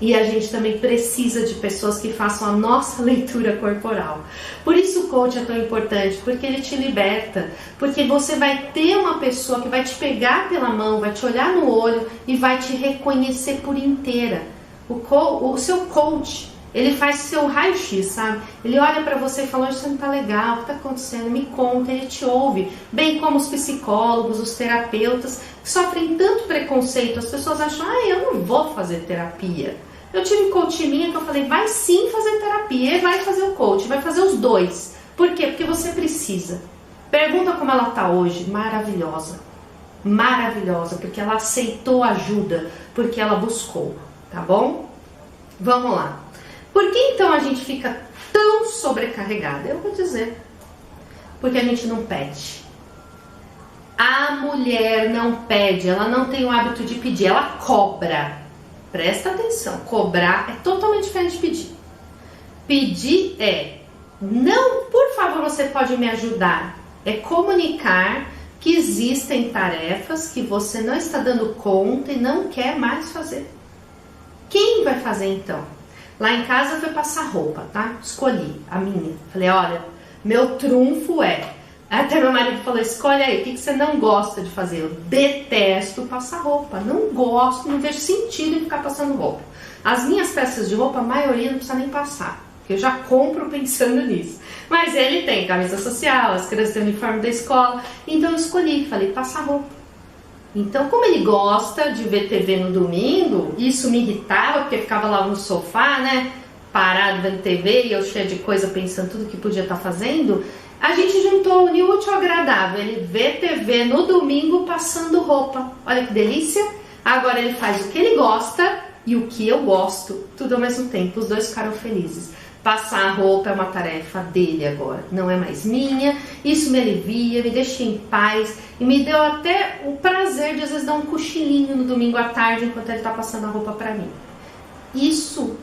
E a gente também precisa de pessoas que façam a nossa leitura corporal. Por isso o coach é tão importante, porque ele te liberta. Porque você vai ter uma pessoa que vai te pegar pela mão, vai te olhar no olho e vai te reconhecer por inteira. O seu coach, ele faz o seu raio-x, sabe? Ele olha pra você e fala, hoje você não tá legal, o que tá acontecendo? Me conta, ele te ouve. Bem como os psicólogos, os terapeutas, que sofrem tanto preconceito. As pessoas acham, eu não vou fazer terapia. Eu tive coach minha que eu falei, vai sim fazer terapia, e vai fazer o coach, vai fazer os dois. Por quê? Porque você precisa. Pergunta como ela tá hoje, maravilhosa. Maravilhosa, porque ela aceitou ajuda, porque ela buscou, tá bom? Vamos lá. Por que então a gente fica tão sobrecarregada? Eu vou dizer, porque a gente não pede. A mulher não pede, ela não tem o hábito de pedir, ela cobra. Presta atenção, cobrar é totalmente diferente de pedir. Pedir é, não, por favor, você pode me ajudar. É comunicar que existem tarefas que você não está dando conta e não quer mais fazer. Quem vai fazer então? Lá em casa foi passar roupa, tá? Escolhi a minha. Falei, olha, meu trunfo é... Até meu marido falou, escolhe aí, o que você não gosta de fazer? Eu detesto passar roupa, não gosto, não vejo sentido em ficar passando roupa. As minhas peças de roupa, a maioria não precisa nem passar, porque eu já compro pensando nisso. Mas ele tem camisa social, as crianças têm uniforme da escola, então eu escolhi, falei, passar roupa. Então, como ele gosta de ver TV no domingo, isso me irritava, porque ficava lá no sofá, né, parado vendo TV, e eu cheia de coisa pensando tudo que podia estar fazendo, a gente juntou o útil ao agradável. Ele vê TV no domingo passando roupa. Olha que delícia. Agora ele faz o que ele gosta e o que eu gosto, tudo ao mesmo tempo. Os dois ficaram felizes. Passar a roupa é uma tarefa dele agora, não é mais minha. Isso me alivia, me deixa em paz e me deu até o prazer de às vezes dar um cochilinho no domingo à tarde enquanto ele está passando a roupa para mim. Isso...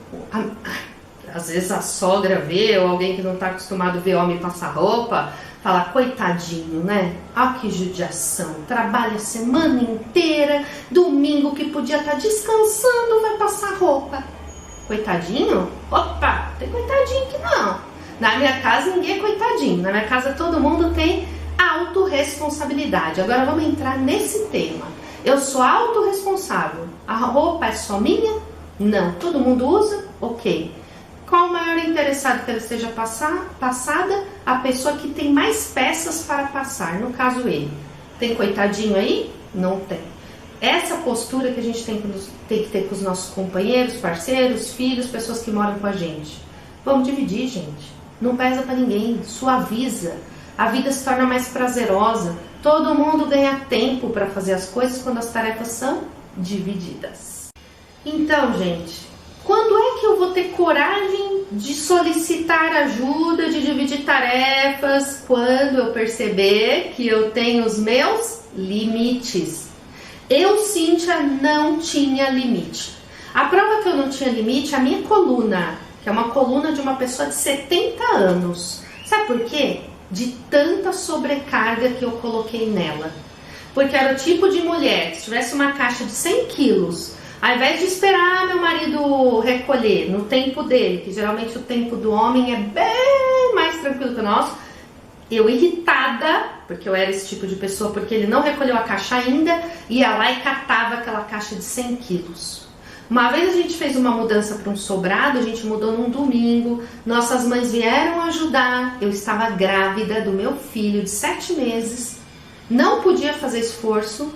Às vezes a sogra vê, ou alguém que não está acostumado a ver homem passar roupa, fala, coitadinho, né? Ah, que judiação, trabalha a semana inteira, domingo que podia estar descansando, vai passar roupa. Coitadinho? Opa, tem coitadinho aqui não. Na minha casa ninguém é coitadinho, na minha casa todo mundo tem autorresponsabilidade. Agora vamos entrar nesse tema. Eu sou autorresponsável, a roupa é só minha? Não, todo mundo usa? Ok. Qual o maior interessado que ela esteja passada? A pessoa que tem mais peças para passar, no caso ele. Tem coitadinho aí? Não tem. Essa postura que a gente tem que ter com os nossos companheiros, parceiros, filhos, pessoas que moram com a gente. Vamos dividir, gente. Não pesa para ninguém, suaviza. A vida se torna mais prazerosa. Todo mundo ganha tempo para fazer as coisas quando as tarefas são divididas. Então, gente... Quando é que eu vou ter coragem de solicitar ajuda, de dividir tarefas? Quando eu perceber que eu tenho os meus limites. Eu, Cíntia, não tinha limite. A prova que eu não tinha limite, a minha coluna, que é uma coluna de uma pessoa de 70 anos. Sabe por quê? De tanta sobrecarga que eu coloquei nela. Porque era o tipo de mulher que se tivesse uma caixa de 100 quilos, ao invés de esperar meu marido recolher no tempo dele, que geralmente o tempo do homem é bem mais tranquilo que o nosso, eu irritada, porque eu era esse tipo de pessoa, porque ele não recolheu a caixa ainda, ia lá e catava aquela caixa de 100 quilos. Uma vez a gente fez uma mudança para um sobrado, a gente mudou num domingo, nossas mães vieram ajudar, eu estava grávida do meu filho de 7 meses, não podia fazer esforço,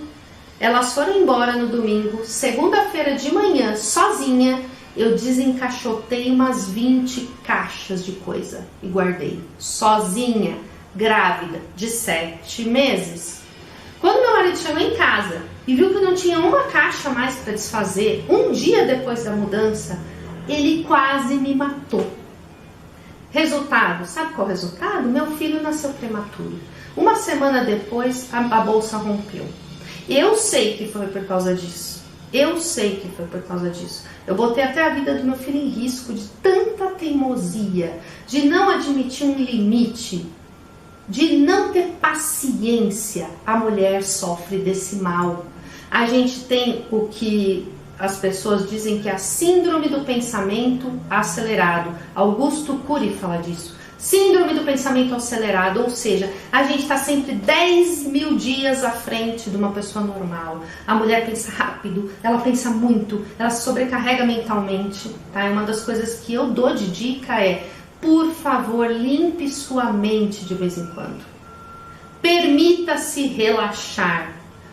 elas foram embora no domingo, segunda-feira de manhã, sozinha, eu desencaixotei umas 20 caixas de coisa e guardei, sozinha, grávida, de 7 meses. Quando meu marido chegou em casa e viu que eu não tinha uma caixa mais para desfazer, um dia depois da mudança, ele quase me matou. Resultado, sabe qual é o resultado? Meu filho nasceu prematuro. Uma semana depois, a bolsa rompeu. Eu sei que foi por causa disso. Eu sei que foi por causa disso. Eu botei até a vida do meu filho em risco de tanta teimosia, de não admitir um limite, de não ter paciência. A mulher sofre desse mal. A gente tem o que as pessoas dizem que é a síndrome do pensamento acelerado. Augusto Cury fala disso. Síndrome do pensamento acelerado, ou seja, a gente está sempre 10.000 dias à frente de uma pessoa normal. A mulher pensa rápido, ela pensa muito, ela se sobrecarrega mentalmente, tá? Uma das coisas que eu dou de dica é, por favor, limpe sua mente de vez em quando. Permita-se relaxar.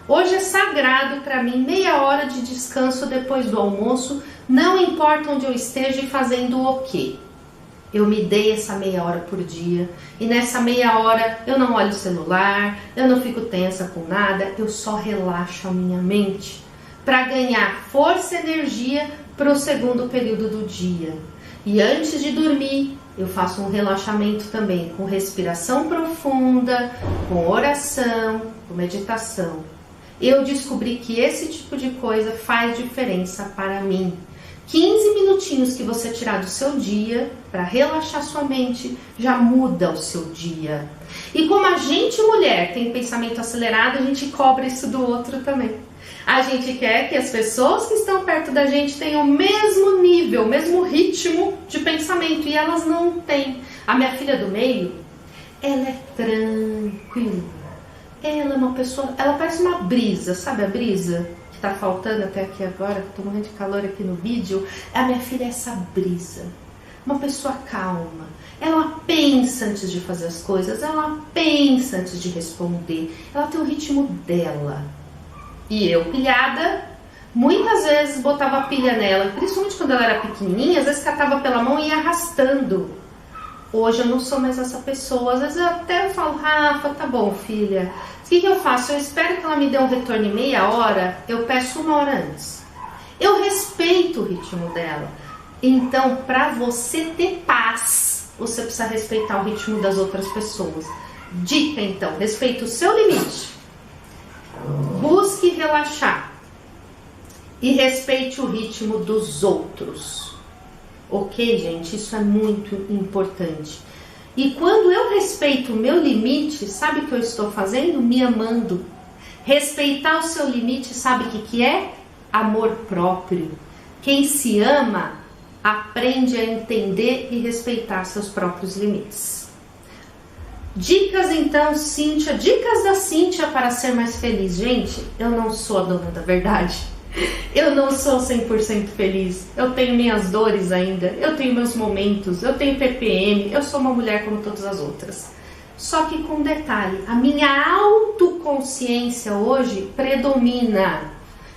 Hoje é sagrado para mim meia hora de descanso depois do almoço, não importa onde eu esteja e fazendo o quê. Eu me dei essa meia hora por dia e nessa meia hora eu não olho o celular, eu não fico tensa com nada, eu só relaxo a minha mente para ganhar força e energia para o segundo período do dia. E antes de dormir, eu faço um relaxamento também com respiração profunda, com oração, com meditação. Eu descobri que esse tipo de coisa faz diferença para mim. 15 minutinhos que você tirar do seu dia para relaxar sua mente já muda o seu dia. E como a gente, mulher, tem pensamento acelerado, a gente cobra isso do outro também. A gente quer que as pessoas que estão perto da gente tenham o mesmo nível, o mesmo ritmo de pensamento, e elas não têm. A minha filha do meio, ela é tranquila. Ela é uma pessoa, ela parece uma brisa, sabe a brisa? Tá faltando até aqui agora, tô morrendo de calor aqui no vídeo. A minha filha é essa brisa, uma pessoa calma. Ela pensa antes de fazer as coisas, ela pensa antes de responder, ela tem o ritmo dela. E eu, pilhada, muitas vezes botava a pilha nela, principalmente quando ela era pequenininha, às vezes catava pela mão e ia arrastando. Hoje eu não sou mais essa pessoa, às vezes eu até falo, Rafa, tá bom, filha. O que eu faço? Eu espero que ela me dê um retorno em meia hora, eu peço 1 hora antes. Eu respeito o ritmo dela. Então, para você ter paz, você precisa respeitar o ritmo das outras pessoas. Dica, então, respeite o seu limite. Busque relaxar. E respeite o ritmo dos outros. Ok, gente? Isso é muito importante. E quando eu respeito o meu limite, sabe o que eu estou fazendo? Me amando. Respeitar o seu limite, sabe o que é? Amor próprio. Quem se ama, aprende a entender e respeitar seus próprios limites. Dicas então, Cíntia, dicas da Cíntia para ser mais feliz. Gente, eu não sou a dona da verdade. Eu não sou 100% feliz, eu tenho minhas dores ainda, eu tenho meus momentos, eu tenho TPM, eu sou uma mulher como todas as outras. Só que com detalhe, a minha autoconsciência hoje predomina.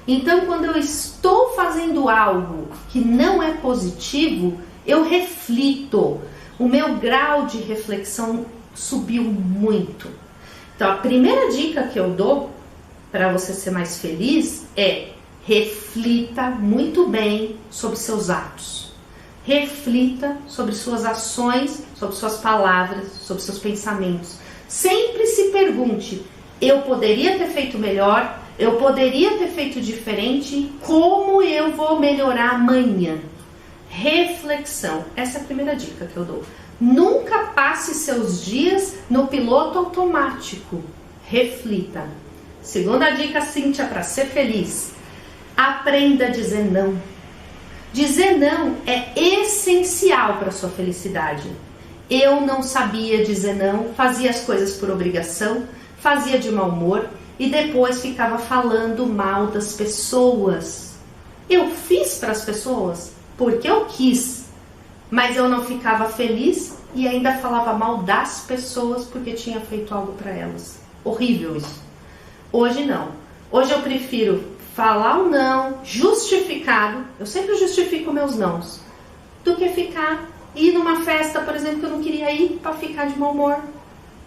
Então quando eu estou fazendo algo que não é positivo, eu reflito. O meu grau de reflexão subiu muito. Então a primeira dica que eu dou para você ser mais feliz é: reflita muito bem sobre seus atos. Reflita sobre suas ações, sobre suas palavras, sobre seus pensamentos. Sempre se pergunte: eu poderia ter feito melhor? Eu poderia ter feito diferente, como eu vou melhorar amanhã? Reflexão, essa é a primeira dica que eu dou. Nunca passe seus dias no piloto automático, reflita. Segunda dica, Cíntia, para ser feliz, aprenda a dizer não. Dizer não é essencial para a sua felicidade. Eu não sabia dizer não, fazia as coisas por obrigação, fazia de mau humor e depois ficava falando mal das pessoas. Eu fiz para as pessoas porque eu quis, mas eu não ficava feliz e ainda falava mal das pessoas porque tinha feito algo para elas. Horrível isso. Hoje não. Hoje eu prefiro falar o não, justificado, eu sempre justifico meus nãos, do que ir numa festa, por exemplo, que eu não queria ir para ficar de mau humor.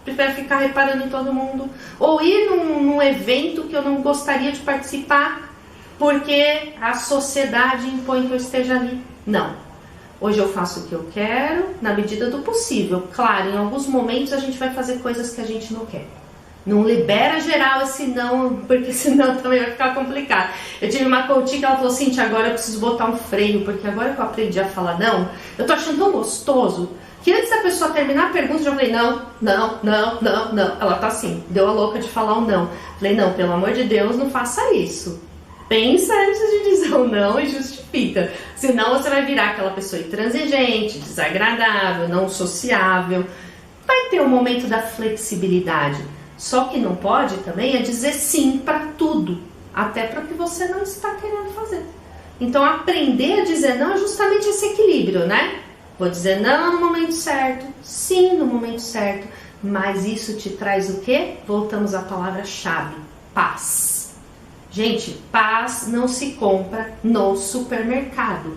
Prefiro ficar reparando em todo mundo. Ou ir num evento que eu não gostaria de participar, porque a sociedade impõe que eu esteja ali. Não. Hoje eu faço o que eu quero, na medida do possível. Claro, em alguns momentos a gente vai fazer coisas que a gente não quer. Não libera geral esse não, porque senão também vai ficar complicado. Eu tive uma coach que ela falou, Cíntia, agora eu preciso botar um freio, porque agora que eu aprendi a falar não, eu tô achando tão gostoso, que antes da pessoa terminar a pergunta, eu já falei, não. Ela tá assim, deu a louca de falar o não. Falei, não, pelo amor de Deus, não faça isso. Pensa antes de dizer o não e justifica. Senão você vai virar aquela pessoa intransigente, desagradável, não sociável. Vai ter um momento da flexibilidade. Só que não pode também é dizer sim para tudo, até para o que você não está querendo fazer. Então aprender a dizer não é justamente esse equilíbrio, né? Vou dizer não no momento certo, sim no momento certo, mas isso te traz o quê? Voltamos à palavra-chave, paz. Gente, paz não se compra no supermercado.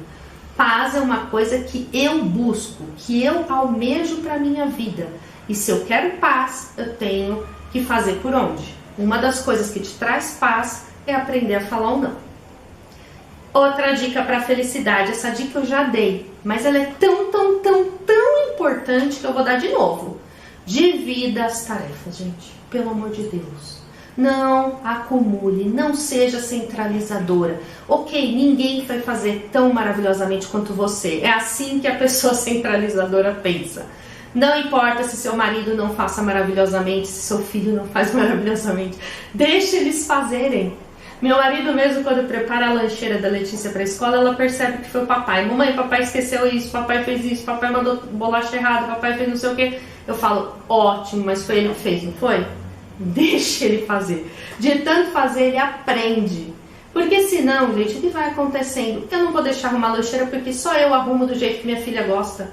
Paz é uma coisa que eu busco, que eu almejo para a minha vida. E se eu quero paz, eu tenho que fazer por onde? Uma das coisas que te traz paz é aprender a falar ou não. Outra dica para felicidade, essa dica eu já dei, mas ela é tão importante que eu vou dar de novo. Divida as tarefas, gente, pelo amor de Deus. Não acumule, não seja centralizadora. Ok, ninguém vai fazer tão maravilhosamente quanto você. É assim que a pessoa centralizadora pensa. Não importa se seu marido não faça maravilhosamente, se seu filho não faz maravilhosamente. Deixe eles fazerem. Meu marido mesmo, quando prepara a lancheira da Letícia para a escola, ela percebe que foi o papai. Mamãe, papai esqueceu isso, papai fez isso, papai mandou bolacha errada, papai fez não sei o que. Eu falo, ótimo, mas foi ele que fez, não foi? Deixe ele fazer. De tanto fazer, ele aprende. Porque senão, gente, o que vai acontecendo? Eu não vou deixar arrumar a lancheira porque só eu arrumo do jeito que minha filha gosta.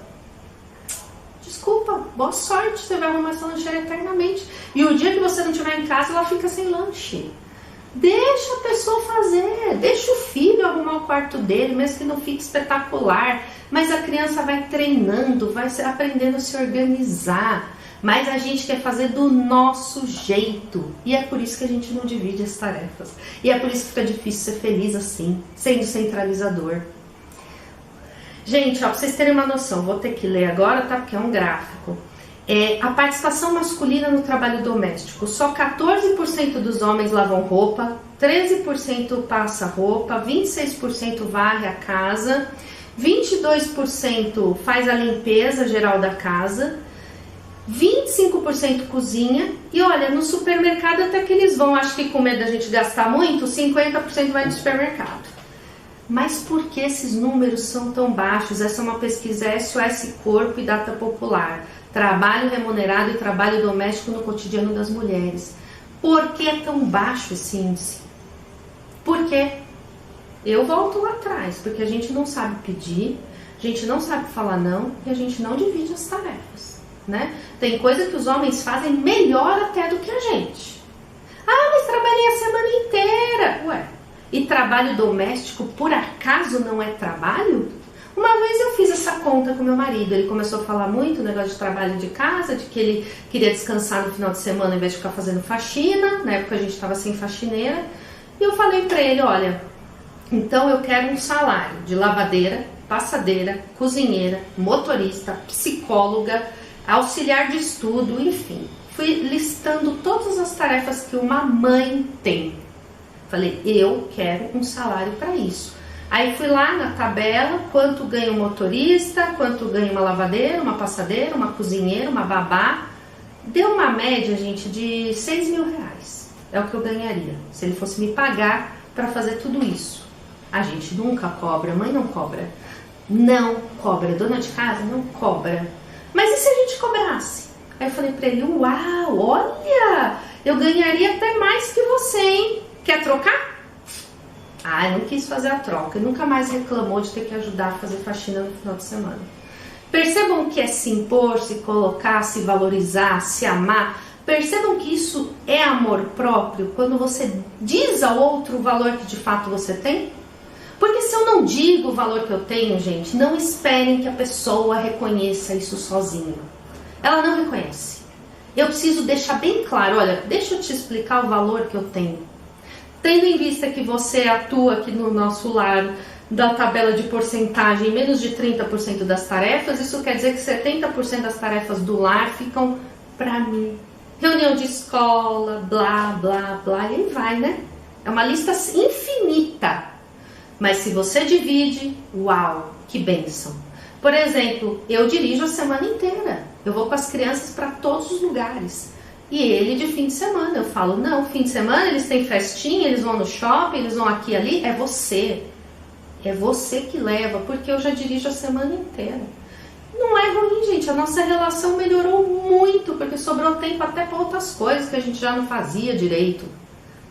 Desculpa, boa sorte, você vai arrumar essa lancheira eternamente. E o dia que você não estiver em casa, ela fica sem lanche. Deixa a pessoa fazer, deixa o filho arrumar o quarto dele, mesmo que não fique espetacular. Mas a criança vai treinando, vai aprendendo a se organizar. Mas a gente quer fazer do nosso jeito. E é por isso que a gente não divide as tarefas. E é por isso que fica difícil ser feliz assim, sendo centralizador. Gente, ó, pra vocês terem uma noção, vou ter que ler agora, tá? Porque é um gráfico. A participação masculina no trabalho doméstico. Só 14% dos homens lavam roupa, 13% passa roupa, 26% varre a casa, 22% faz a limpeza geral da casa, 25% cozinha. E olha, no supermercado até que eles vão, acho que com medo da gente gastar muito, 50% vai no supermercado. Mas por que esses números são tão baixos? Essa é uma pesquisa SOS Corpo e Data Popular. Trabalho remunerado e trabalho doméstico no cotidiano das mulheres. Por que é tão baixo esse índice? Por quê? Eu volto lá atrás, porque a gente não sabe pedir, a gente não sabe falar não e a gente não divide as tarefas, né? Tem coisa que os homens fazem melhor até do que a gente. Ah, mas trabalhei a semana inteira. Ué, e trabalho doméstico por acaso não é trabalho? Uma vez eu fiz essa conta com meu marido, ele começou a falar muito negócio de trabalho de casa, de que ele queria descansar no final de semana em vez de ficar fazendo faxina, na época a gente estava sem faxineira, e eu falei pra ele, olha, então eu quero um salário de lavadeira, passadeira, cozinheira, motorista, psicóloga, auxiliar de estudo, enfim. Fui listando todas as tarefas que uma mãe tem. Falei, eu quero um salário para isso. Aí fui lá na tabela, quanto ganha um motorista, quanto ganha uma lavadeira, uma passadeira, uma cozinheira, uma babá. Deu uma média, gente, de 6 mil reais. É o que eu ganharia, se ele fosse me pagar para fazer tudo isso. A gente nunca cobra, mãe não cobra. Não cobra, dona de casa não cobra. Mas e se a gente cobrasse? Aí eu falei para ele, uau, olha, eu ganharia até mais que você, hein? Quer trocar? Ah, eu não quis fazer a troca e nunca mais reclamou de ter que ajudar a fazer faxina no final de semana. Percebam que é se impor, se colocar, se valorizar, se amar. Percebam que isso é amor próprio quando você diz ao outro o valor que de fato você tem. Porque se eu não digo o valor que eu tenho, gente, não esperem que a pessoa reconheça isso sozinha. Ela não reconhece. Eu preciso deixar bem claro, olha, deixa eu te explicar o valor que eu tenho. Tendo em vista que você atua aqui no nosso lar da tabela de porcentagem em menos de 30% das tarefas, isso quer dizer que 70% das tarefas do lar ficam para mim. Reunião de escola, blá, blá, blá, e aí vai, né? É uma lista infinita. Mas se você divide, uau, que bênção. Por exemplo, eu dirijo a semana inteira. Eu vou com as crianças para todos os lugares. E ele de fim de semana, eu falo, não, fim de semana eles têm festinha, eles vão no shopping, eles vão aqui e ali, é você. É você que leva, porque eu já dirijo a semana inteira. Não é ruim, gente, a nossa relação melhorou muito, porque sobrou tempo até para outras coisas que a gente já não fazia direito.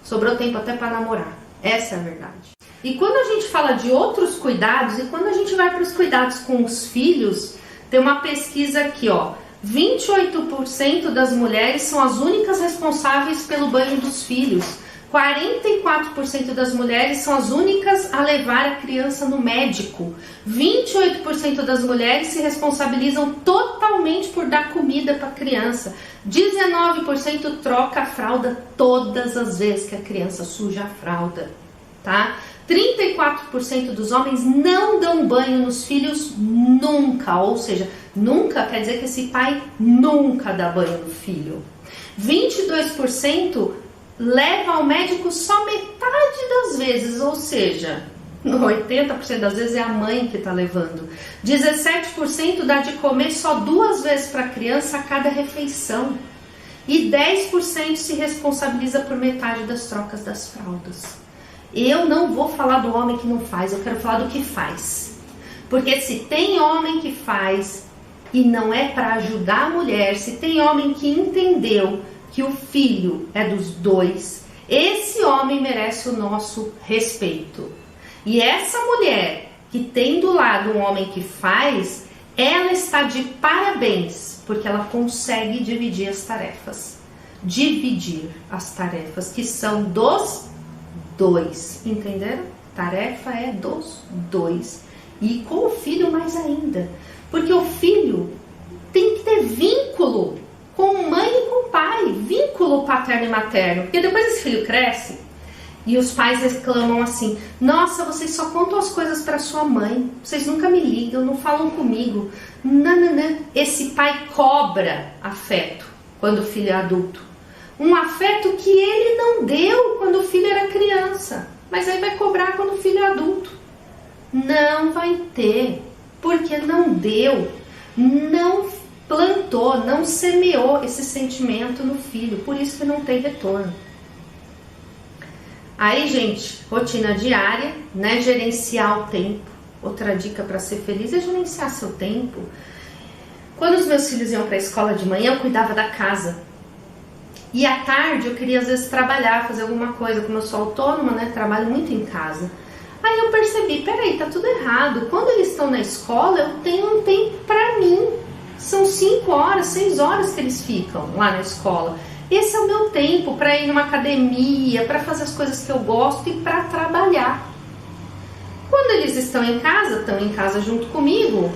Sobrou tempo até para namorar, essa é a verdade. E quando a gente fala de outros cuidados, e quando a gente vai para os cuidados com os filhos, tem uma pesquisa aqui, ó. 28% das mulheres são as únicas responsáveis pelo banho dos filhos. 44% das mulheres são as únicas a levar a criança no médico. 28% das mulheres se responsabilizam totalmente por dar comida para a criança. 19% troca a fralda todas as vezes que a criança suja a fralda, tá? 34% dos homens não dão banho nos filhos nunca, ou seja, nunca quer dizer que esse pai nunca dá banho no filho. 22% leva ao médico só metade das vezes, ou seja, 80% das vezes é a mãe que está levando. 17% dá de comer só 2 vezes para a criança a cada refeição. E 10% se responsabiliza por metade das trocas das fraldas. Eu não vou falar do homem que não faz, eu quero falar do que faz. Porque se tem homem que faz e não é para ajudar a mulher, se tem homem que entendeu que o filho é dos dois, esse homem merece o nosso respeito. E essa mulher que tem do lado um homem que faz, ela está de parabéns, porque ela consegue dividir as tarefas. Dividir as tarefas que são dos dois, entenderam? Tarefa é dos dois. E com o filho mais ainda, porque o filho tem que ter vínculo com mãe e com pai, vínculo paterno e materno, porque depois esse filho cresce e os pais reclamam assim, nossa, vocês só contam as coisas para sua mãe, vocês nunca me ligam, não falam comigo. Não. Esse pai cobra afeto quando o filho é adulto. Um afeto que ele não deu quando o filho era criança. Mas aí vai cobrar quando o filho é adulto. Não vai ter. Porque não deu. Não plantou, não semeou esse sentimento no filho. Por isso que não tem retorno. Aí, gente, rotina diária, né? Gerenciar o tempo. Outra dica para ser feliz é gerenciar seu tempo. Quando os meus filhos iam para a escola de manhã, eu cuidava da casa. E à tarde eu queria às vezes trabalhar, fazer alguma coisa, como eu sou autônoma, né, trabalho muito em casa. Aí eu percebi, peraí, tá tudo errado. Quando eles estão na escola, eu tenho um tempo pra mim. São 5 horas, 6 horas que eles ficam lá na escola. Esse é o meu tempo para ir numa academia, para fazer as coisas que eu gosto e para trabalhar. Quando eles estão em casa junto comigo,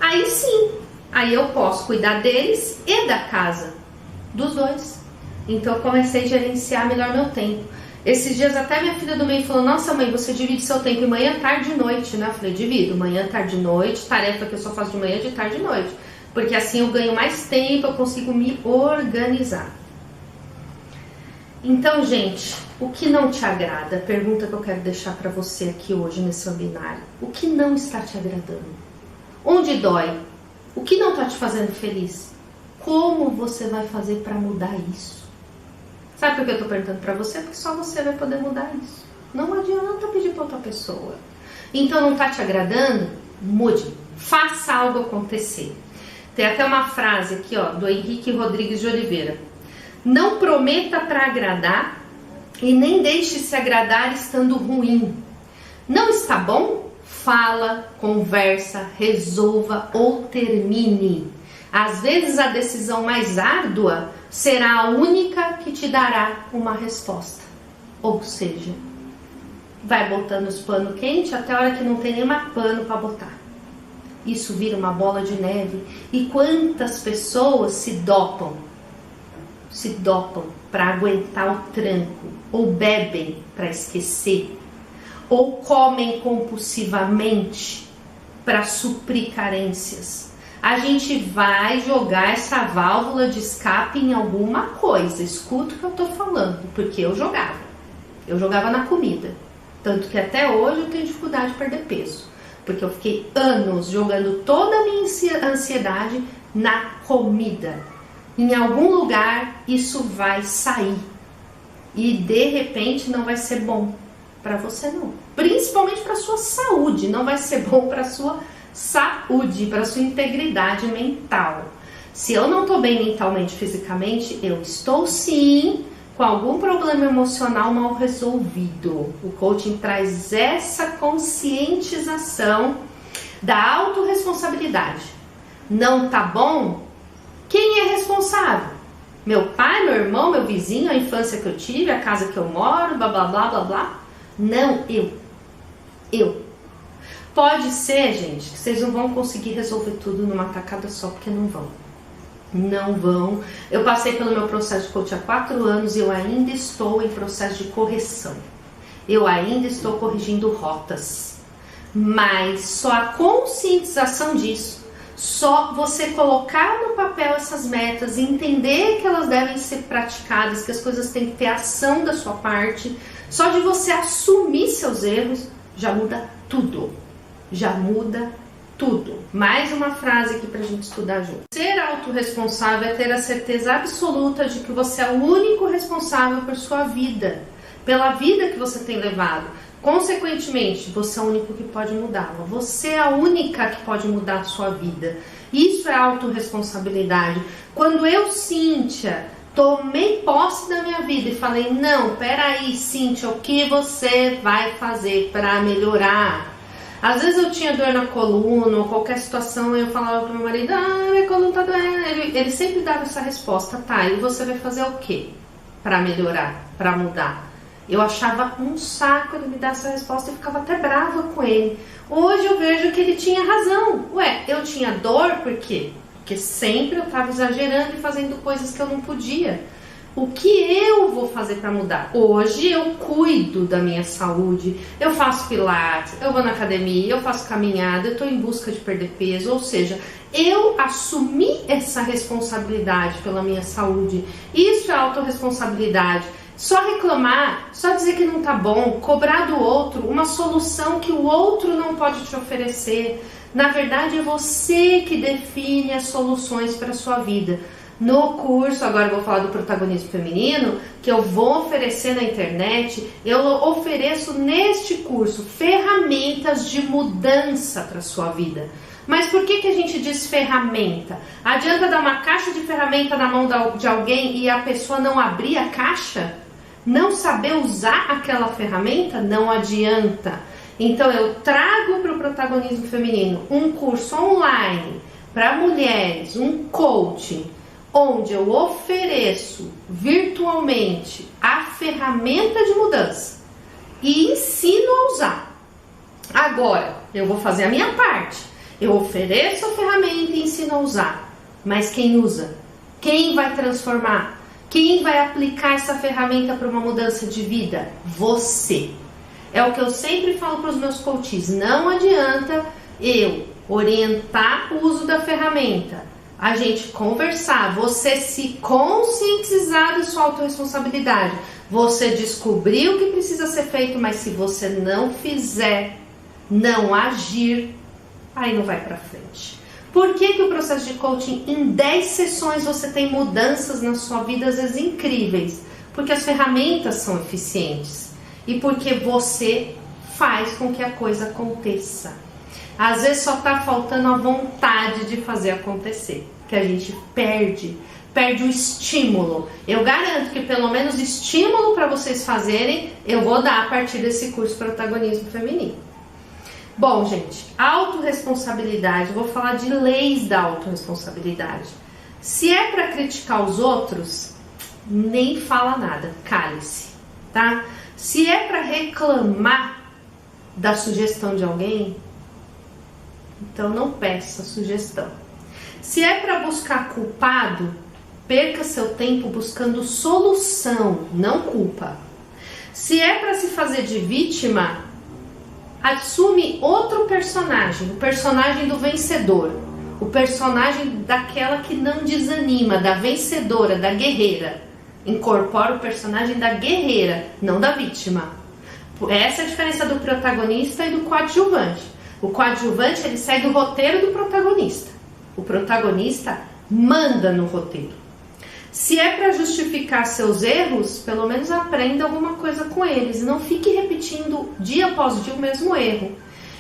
aí sim, aí eu posso cuidar deles e da casa, dos dois. Então eu comecei a gerenciar melhor meu tempo. Esses dias até minha filha do meio falou, nossa mãe, você divide seu tempo de manhã, tarde e noite, né? Eu falei, divido, manhã, tarde e noite, tarefa que eu só faço de manhã, de tarde e noite. Porque assim eu ganho mais tempo, eu consigo me organizar. Então, gente, o que não te agrada? Pergunta que eu quero deixar para você aqui hoje nesse webinar. O que não está te agradando? Onde dói? O que não está te fazendo feliz? Como você vai fazer para mudar isso? Sabe por que eu estou perguntando para você? Porque só você vai poder mudar isso. Não adianta pedir para outra pessoa. Então não está te agradando? Mude. Faça algo acontecer. Tem até uma frase aqui, ó, do Henrique Rodrigues de Oliveira. Não prometa para agradar e nem deixe se agradar estando ruim. Não está bom? Fala, conversa, resolva ou termine. Às vezes a decisão mais árdua será a única que te dará uma resposta. Ou seja, vai botando os panos quentes até a hora que não tem nem mais pano para botar. Isso vira uma bola de neve. E quantas pessoas se dopam para aguentar o tranco, ou bebem para esquecer, ou comem compulsivamente para suprir carências. A gente vai jogar essa válvula de escape em alguma coisa. Escuta o que eu tô falando, porque eu jogava na comida, tanto que até hoje eu tenho dificuldade de perder peso, porque eu fiquei anos jogando toda a minha ansiedade na comida. Em algum lugar isso vai sair e de repente não vai ser bom para você não, principalmente para sua saúde. Não vai ser bom para sua saúde, para sua integridade mental. Se eu não estou bem mentalmente, fisicamente, eu estou sim com algum problema emocional mal resolvido. O coaching traz essa conscientização da autorresponsabilidade. Não tá bom? Quem é responsável? Meu pai, meu irmão, meu vizinho, a infância que eu tive, a casa que eu moro, blá blá blá blá blá? Não, eu. Pode ser, gente, que vocês não vão conseguir resolver tudo numa tacada só, porque não vão. Não vão. Eu passei pelo meu processo de coaching há 4 anos e eu ainda estou em processo de correção. Eu ainda estou corrigindo rotas. Mas só a conscientização disso, só você colocar no papel essas metas e entender que elas devem ser praticadas, que as coisas têm que ter ação da sua parte, só de você assumir seus erros, já muda tudo. Já muda tudo. Mais uma frase aqui pra gente estudar junto. Ser autorresponsável é ter a certeza absoluta de que você é o único responsável por sua vida, pela vida que você tem levado. Consequentemente, você é o único que pode mudá-la. Você é a única que pode mudar a sua vida. Isso é autorresponsabilidade. Quando eu, Cíntia, tomei posse da minha vida e falei, não, peraí, Cíntia, o que você vai fazer para melhorar? Às vezes eu tinha dor na coluna ou qualquer situação e eu falava pro meu marido, minha coluna tá doendo. Ele sempre dava essa resposta, tá, e você vai fazer o quê para melhorar, para mudar? Eu achava um saco ele me dar essa resposta e ficava até brava com ele. Hoje eu vejo que ele tinha razão. Ué, eu tinha dor por quê? Porque sempre eu estava exagerando e fazendo coisas que eu não podia. O que eu vou fazer para mudar? Hoje eu cuido da minha saúde, eu faço pilates, eu vou na academia, eu faço caminhada, eu estou em busca de perder peso, ou seja, eu assumi essa responsabilidade pela minha saúde. Isso é autorresponsabilidade. Só reclamar, só dizer que não tá bom, cobrar do outro uma solução que o outro não pode te oferecer. Na verdade, é você que define as soluções para a sua vida. No curso, agora eu vou falar do protagonismo feminino, que eu vou oferecer na internet, eu ofereço neste curso ferramentas de mudança para a sua vida. Mas por que a gente diz ferramenta? Adianta dar uma caixa de ferramenta na mão de alguém e a pessoa não abrir a caixa? Não saber usar aquela ferramenta? Não adianta. Então eu trago para o protagonismo feminino um curso online para mulheres, um coaching, onde eu ofereço virtualmente a ferramenta de mudança e ensino a usar. Agora, eu vou fazer a minha parte. Eu ofereço a ferramenta e ensino a usar. Mas quem usa? Quem vai transformar? Quem vai aplicar essa ferramenta para uma mudança de vida? Você. É o que eu sempre falo para os meus coaches. Não adianta eu orientar o uso da ferramenta, a gente conversar, você se conscientizar da sua autorresponsabilidade, você descobrir o que precisa ser feito, mas se você não fizer, não agir, aí não vai pra frente. Por que o processo de coaching, em 10 sessões você tem mudanças na sua vida, às vezes incríveis? Porque as ferramentas são eficientes e porque você faz com que a coisa aconteça. Às vezes só tá faltando a vontade de fazer acontecer, que a gente perde o estímulo. Eu garanto que pelo menos estímulo para vocês fazerem, eu vou dar a partir desse curso Protagonismo Feminino. Bom, gente, autorresponsabilidade, vou falar de leis da autorresponsabilidade. Se é para criticar os outros, nem fala nada, cale-se, tá? Se é para reclamar da sugestão de alguém, então não peça sugestão. Se é para buscar culpado, perca seu tempo buscando solução, não culpa. Se é para se fazer de vítima, assume outro personagem, o personagem do vencedor, o personagem daquela que não desanima, da vencedora, da guerreira. Incorpora o personagem da guerreira, não da vítima. Essa é a diferença do protagonista e do coadjuvante. O coadjuvante, ele segue o roteiro do protagonista. O protagonista manda no roteiro. Se é para justificar seus erros, pelo menos aprenda alguma coisa com eles. Não fique repetindo dia após dia o mesmo erro.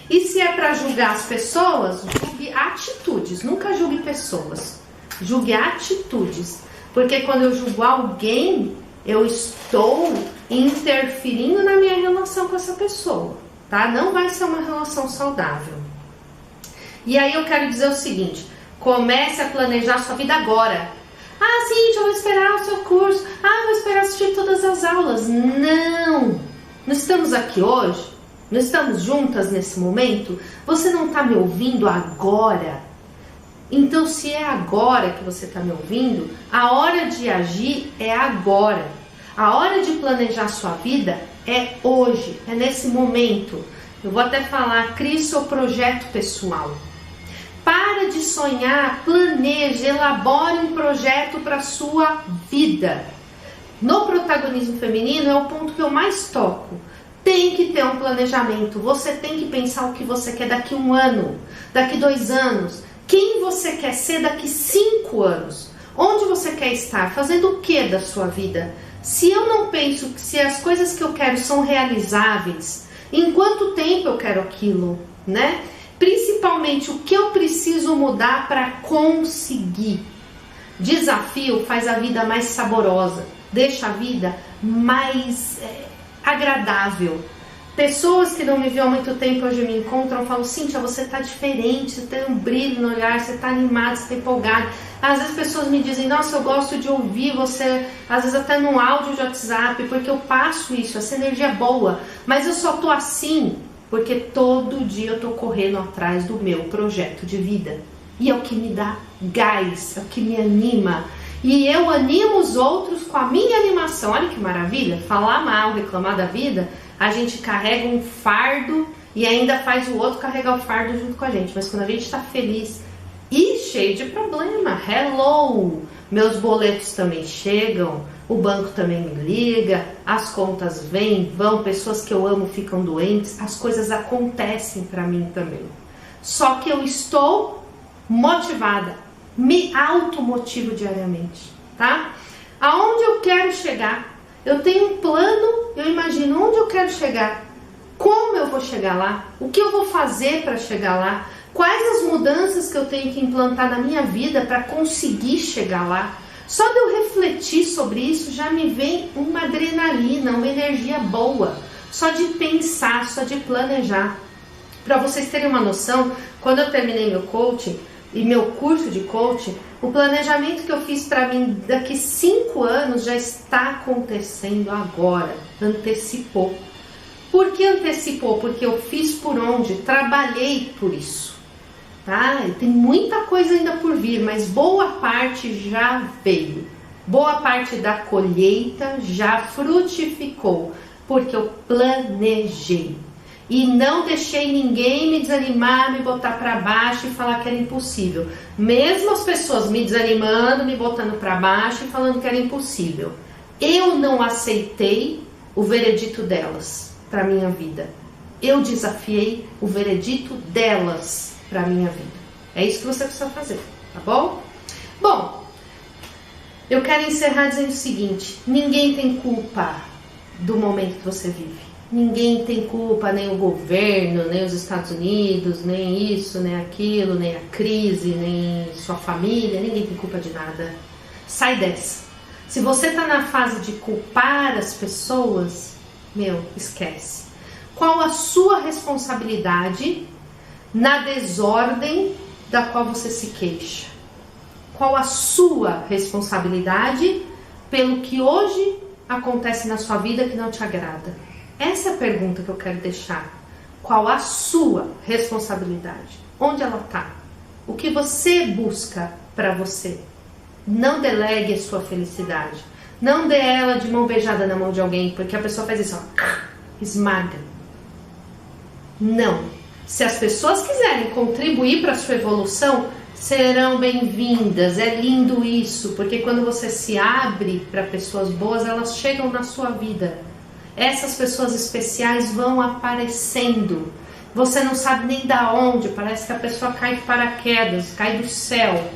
E se é para julgar as pessoas, julgue atitudes. Nunca julgue pessoas. Julgue atitudes. Porque quando eu julgo alguém, eu estou interferindo na minha relação com essa pessoa. Tá? Não vai ser uma relação saudável. E aí eu quero dizer o seguinte: comece a planejar sua vida agora. Ah, sim, eu vou esperar o seu curso. Ah, vou esperar assistir todas as aulas. Não! Não estamos aqui hoje? Não estamos juntas nesse momento? Você não está me ouvindo agora? Então, se é agora que você está me ouvindo, a hora de agir é agora. A hora de planejar sua vida é hoje, é nesse momento. Eu vou até falar, crie seu projeto pessoal. Para de sonhar, planeje, elabore um projeto para a sua vida. No protagonismo feminino é o ponto que eu mais toco. Tem que ter um planejamento. Você tem que pensar o que você quer daqui 1 ano, daqui 2 anos. Quem você quer ser daqui 5 anos. Onde você quer estar? Fazendo o que da sua vida? Se eu não penso que se as coisas que eu quero são realizáveis, em quanto tempo eu quero aquilo, né? Principalmente o que eu preciso mudar para conseguir. Desafio faz a vida mais saborosa, deixa a vida mais agradável. Pessoas que não me viam há muito tempo hoje me encontram e falam: Cíntia, você tá diferente, você tem um brilho no olhar, você tá animado, você tá empolgado. Às vezes pessoas me dizem: nossa, eu gosto de ouvir você, às vezes até no áudio de WhatsApp, porque eu passo isso, essa energia é boa, mas eu só tô assim porque todo dia eu tô correndo atrás do meu projeto de vida. E é o que me dá gás, é o que me anima. E eu animo os outros com a minha animação. Olha que maravilha, falar mal, reclamar da vida, a gente carrega um fardo e ainda faz o outro carregar o fardo junto com a gente. Mas quando a gente está feliz e cheio de problema, hello, meus boletos também chegam, o banco também me liga, as contas vêm, vão, pessoas que eu amo ficam doentes, as coisas acontecem para mim também. Só que eu estou motivada, me automotivo diariamente, tá? Aonde eu quero chegar? Eu tenho um plano, eu imagino onde eu quero chegar, como eu vou chegar lá, o que eu vou fazer para chegar lá, quais as mudanças que eu tenho que implantar na minha vida para conseguir chegar lá. Só de eu refletir sobre isso já me vem uma adrenalina, uma energia boa, só de pensar, só de planejar. Para vocês terem uma noção, quando eu terminei meu coaching e meu curso de coaching, o planejamento que eu fiz para mim daqui 5 anos já está acontecendo agora, antecipou. Por que antecipou? Porque eu fiz por onde? Trabalhei por isso. Tá? Tem muita coisa ainda por vir, mas boa parte já veio. Boa parte da colheita já frutificou, porque eu planejei. E não deixei ninguém me desanimar, me botar para baixo e falar que era impossível. Mesmo as pessoas me desanimando, me botando para baixo e falando que era impossível. Eu não aceitei o veredito delas para minha vida. Eu desafiei o veredito delas para minha vida. É isso que você precisa fazer, tá bom? Bom, eu quero encerrar dizendo o seguinte: ninguém tem culpa do momento que você vive. Ninguém tem culpa, nem o governo, nem os Estados Unidos, nem isso, nem aquilo, nem a crise, nem sua família. Ninguém tem culpa de nada. Sai dessa. Se você tá na fase de culpar as pessoas, esquece. Qual a sua responsabilidade na desordem da qual você se queixa? Qual a sua responsabilidade pelo que hoje acontece na sua vida que não te agrada? Essa é a pergunta que eu quero deixar. Qual a sua responsabilidade? Onde ela está? O que você busca para você? Não delegue a sua felicidade. Não dê ela de mão beijada na mão de alguém, porque a pessoa faz isso, ó, esmaga. Não. Se as pessoas quiserem contribuir para a sua evolução, serão bem-vindas. É lindo isso, porque quando você se abre para pessoas boas, elas chegam na sua vida. Essas pessoas especiais vão aparecendo. Você não sabe nem da onde, parece que a pessoa cai de paraquedas, cai do céu.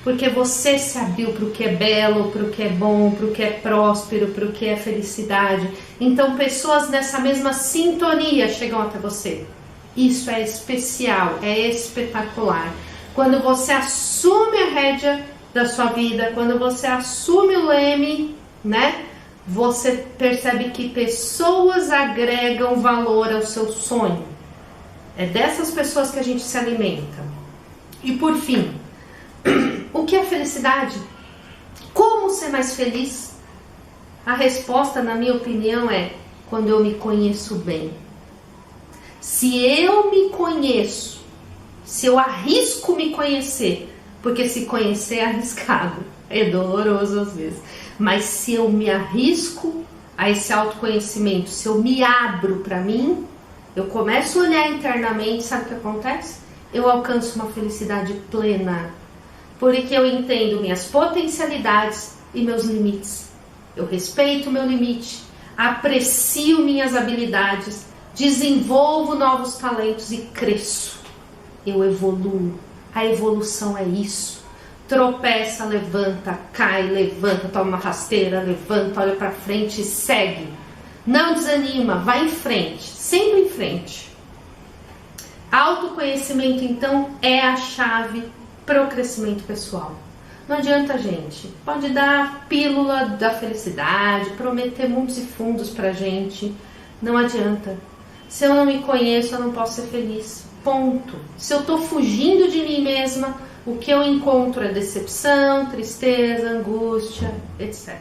Porque você se abriu para o que é belo, para o que é bom, para o que é próspero, para o que é felicidade. Então pessoas nessa mesma sintonia chegam até você. Isso é especial, é espetacular. Quando você assume a rédea da sua vida, quando você assume o leme, né? Você percebe que pessoas agregam valor ao seu sonho. É dessas pessoas que a gente se alimenta. E por fim, o que é felicidade? Como ser mais feliz? A resposta, na minha opinião, é quando eu me conheço bem. Se eu me conheço, se eu arrisco me conhecer, porque se conhecer é arriscado, é doloroso às vezes. Mas se eu me arrisco a esse autoconhecimento, se eu me abro para mim, eu começo a olhar internamente, sabe o que acontece? Eu alcanço uma felicidade plena, porque eu entendo minhas potencialidades e meus limites. Eu respeito o meu limite, aprecio minhas habilidades, desenvolvo novos talentos e cresço. Eu evoluo. A evolução é isso. Tropeça, levanta, cai, levanta, toma uma rasteira, levanta, olha pra frente e segue. Não desanima, vai em frente, sempre em frente. Autoconhecimento, então, é a chave para o crescimento pessoal. Não adianta, gente. Pode dar pílula da felicidade, prometer mundos e fundos pra gente. Não adianta. Se eu não me conheço, eu não posso ser feliz. Ponto. Se eu tô fugindo de mim mesma, o que eu encontro é decepção, tristeza, angústia, etc.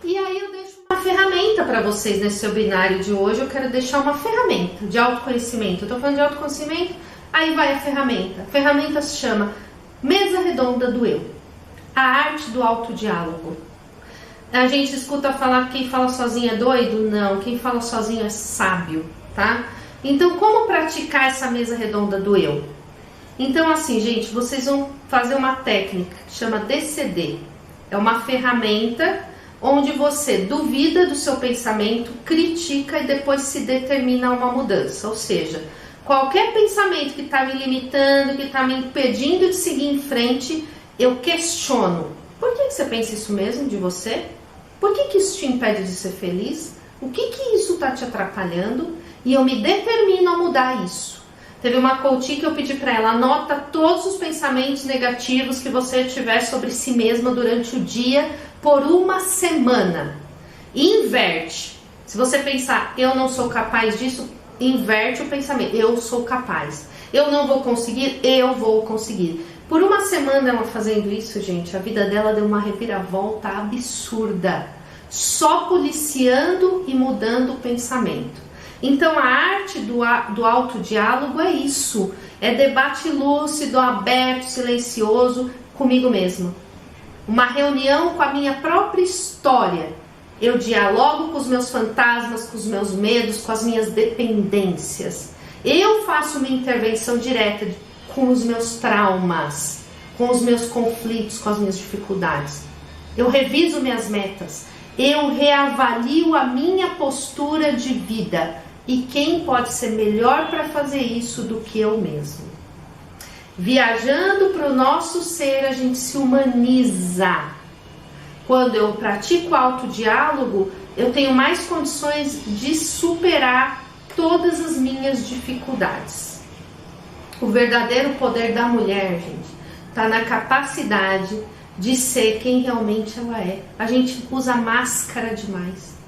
E aí eu deixo uma ferramenta para vocês nesse webinário de hoje. Eu quero deixar uma ferramenta de autoconhecimento. Eu tô falando de autoconhecimento, aí vai a ferramenta. A ferramenta se chama Mesa Redonda do Eu. A arte do autodiálogo. A gente escuta falar que quem fala sozinho é doido? Não, quem fala sozinho é sábio, tá? Então, como praticar essa mesa redonda do eu? Então, assim, gente, vocês vão fazer uma técnica que chama DCD. É uma ferramenta onde você duvida do seu pensamento, critica e depois se determina a uma mudança. Ou seja, qualquer pensamento que está me limitando, que está me impedindo de seguir em frente, eu questiono. Por que você pensa isso mesmo de você? Por que isso te impede de ser feliz? O que isso está te atrapalhando? E eu me determino a mudar isso. Teve uma coach que eu pedi para ela, anota todos os pensamentos negativos que você tiver sobre si mesma durante o dia por uma semana. E inverte. Se você pensar, eu não sou capaz disso, inverte o pensamento, eu sou capaz. Eu não vou conseguir, eu vou conseguir. Por uma semana ela fazendo isso, gente, a vida dela deu uma reviravolta absurda. Só policiando e mudando o pensamento. Então a arte do autodiálogo é isso. É debate lúcido, aberto, silencioso comigo mesma. Uma reunião com a minha própria história. Eu dialogo com os meus fantasmas, com os meus medos, com as minhas dependências. Eu faço uma intervenção direta com os meus traumas, com os meus conflitos, com as minhas dificuldades. Eu reviso minhas metas. Eu reavalio a minha postura de vida. E quem pode ser melhor para fazer isso do que eu mesmo? Viajando para o nosso ser, a gente se humaniza. Quando eu pratico autodiálogo, eu tenho mais condições de superar todas as minhas dificuldades. O verdadeiro poder da mulher, gente, está na capacidade de ser quem realmente ela é. A gente usa máscara demais.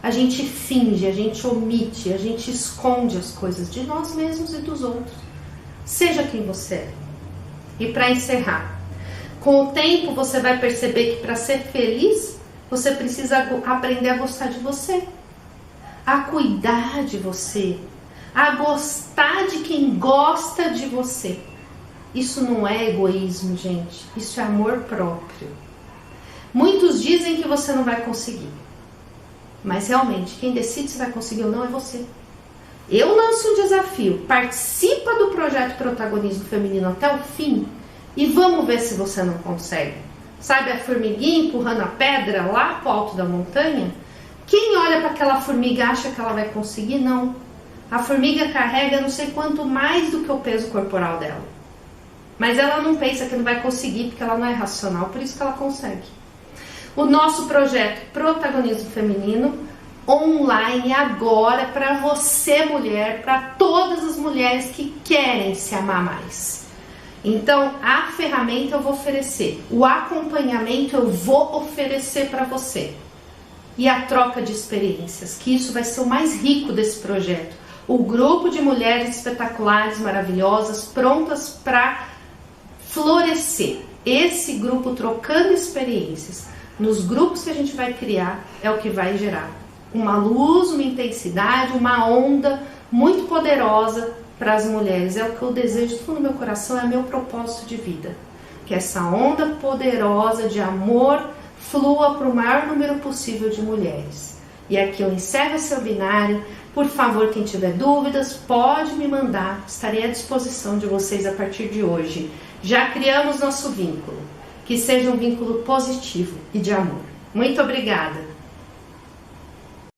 A gente finge, a gente omite, a gente esconde as coisas de nós mesmos e dos outros. Seja quem você é. E para encerrar, com o tempo você vai perceber que para ser feliz, você precisa aprender a gostar de você, a cuidar de você, a gostar de quem gosta de você. Isso não é egoísmo, gente. Isso é amor próprio. Muitos dizem que você não vai conseguir. Mas realmente, quem decide se vai conseguir ou não é você. Eu lanço um desafio. Participa do projeto Protagonismo Feminino até o fim e vamos ver se você não consegue. Sabe a formiguinha empurrando a pedra lá pro alto da montanha? Quem olha para aquela formiga acha que ela vai conseguir? Não. A formiga carrega não sei quanto mais do que o peso corporal dela. Mas ela não pensa que não vai conseguir porque ela não é racional, por isso que ela consegue. O nosso projeto Protagonismo Feminino online agora para você mulher, para todas as mulheres que querem se amar mais. Então a ferramenta eu vou oferecer, o acompanhamento eu vou oferecer para você e a troca de experiências, que isso vai ser o mais rico desse projeto. O grupo de mulheres espetaculares, maravilhosas, prontas para florescer. Esse grupo trocando experiências nos grupos que a gente vai criar é o que vai gerar uma luz, uma intensidade, uma onda muito poderosa para as mulheres. É o que eu desejo do fundo do meu coração, é meu propósito de vida. Que essa onda poderosa de amor flua para o maior número possível de mulheres. E aqui eu encerro esse webinário. Por favor, quem tiver dúvidas, pode me mandar. Estarei à disposição de vocês a partir de hoje. Já criamos nosso vínculo. Que seja um vínculo positivo e de amor. Muito obrigada!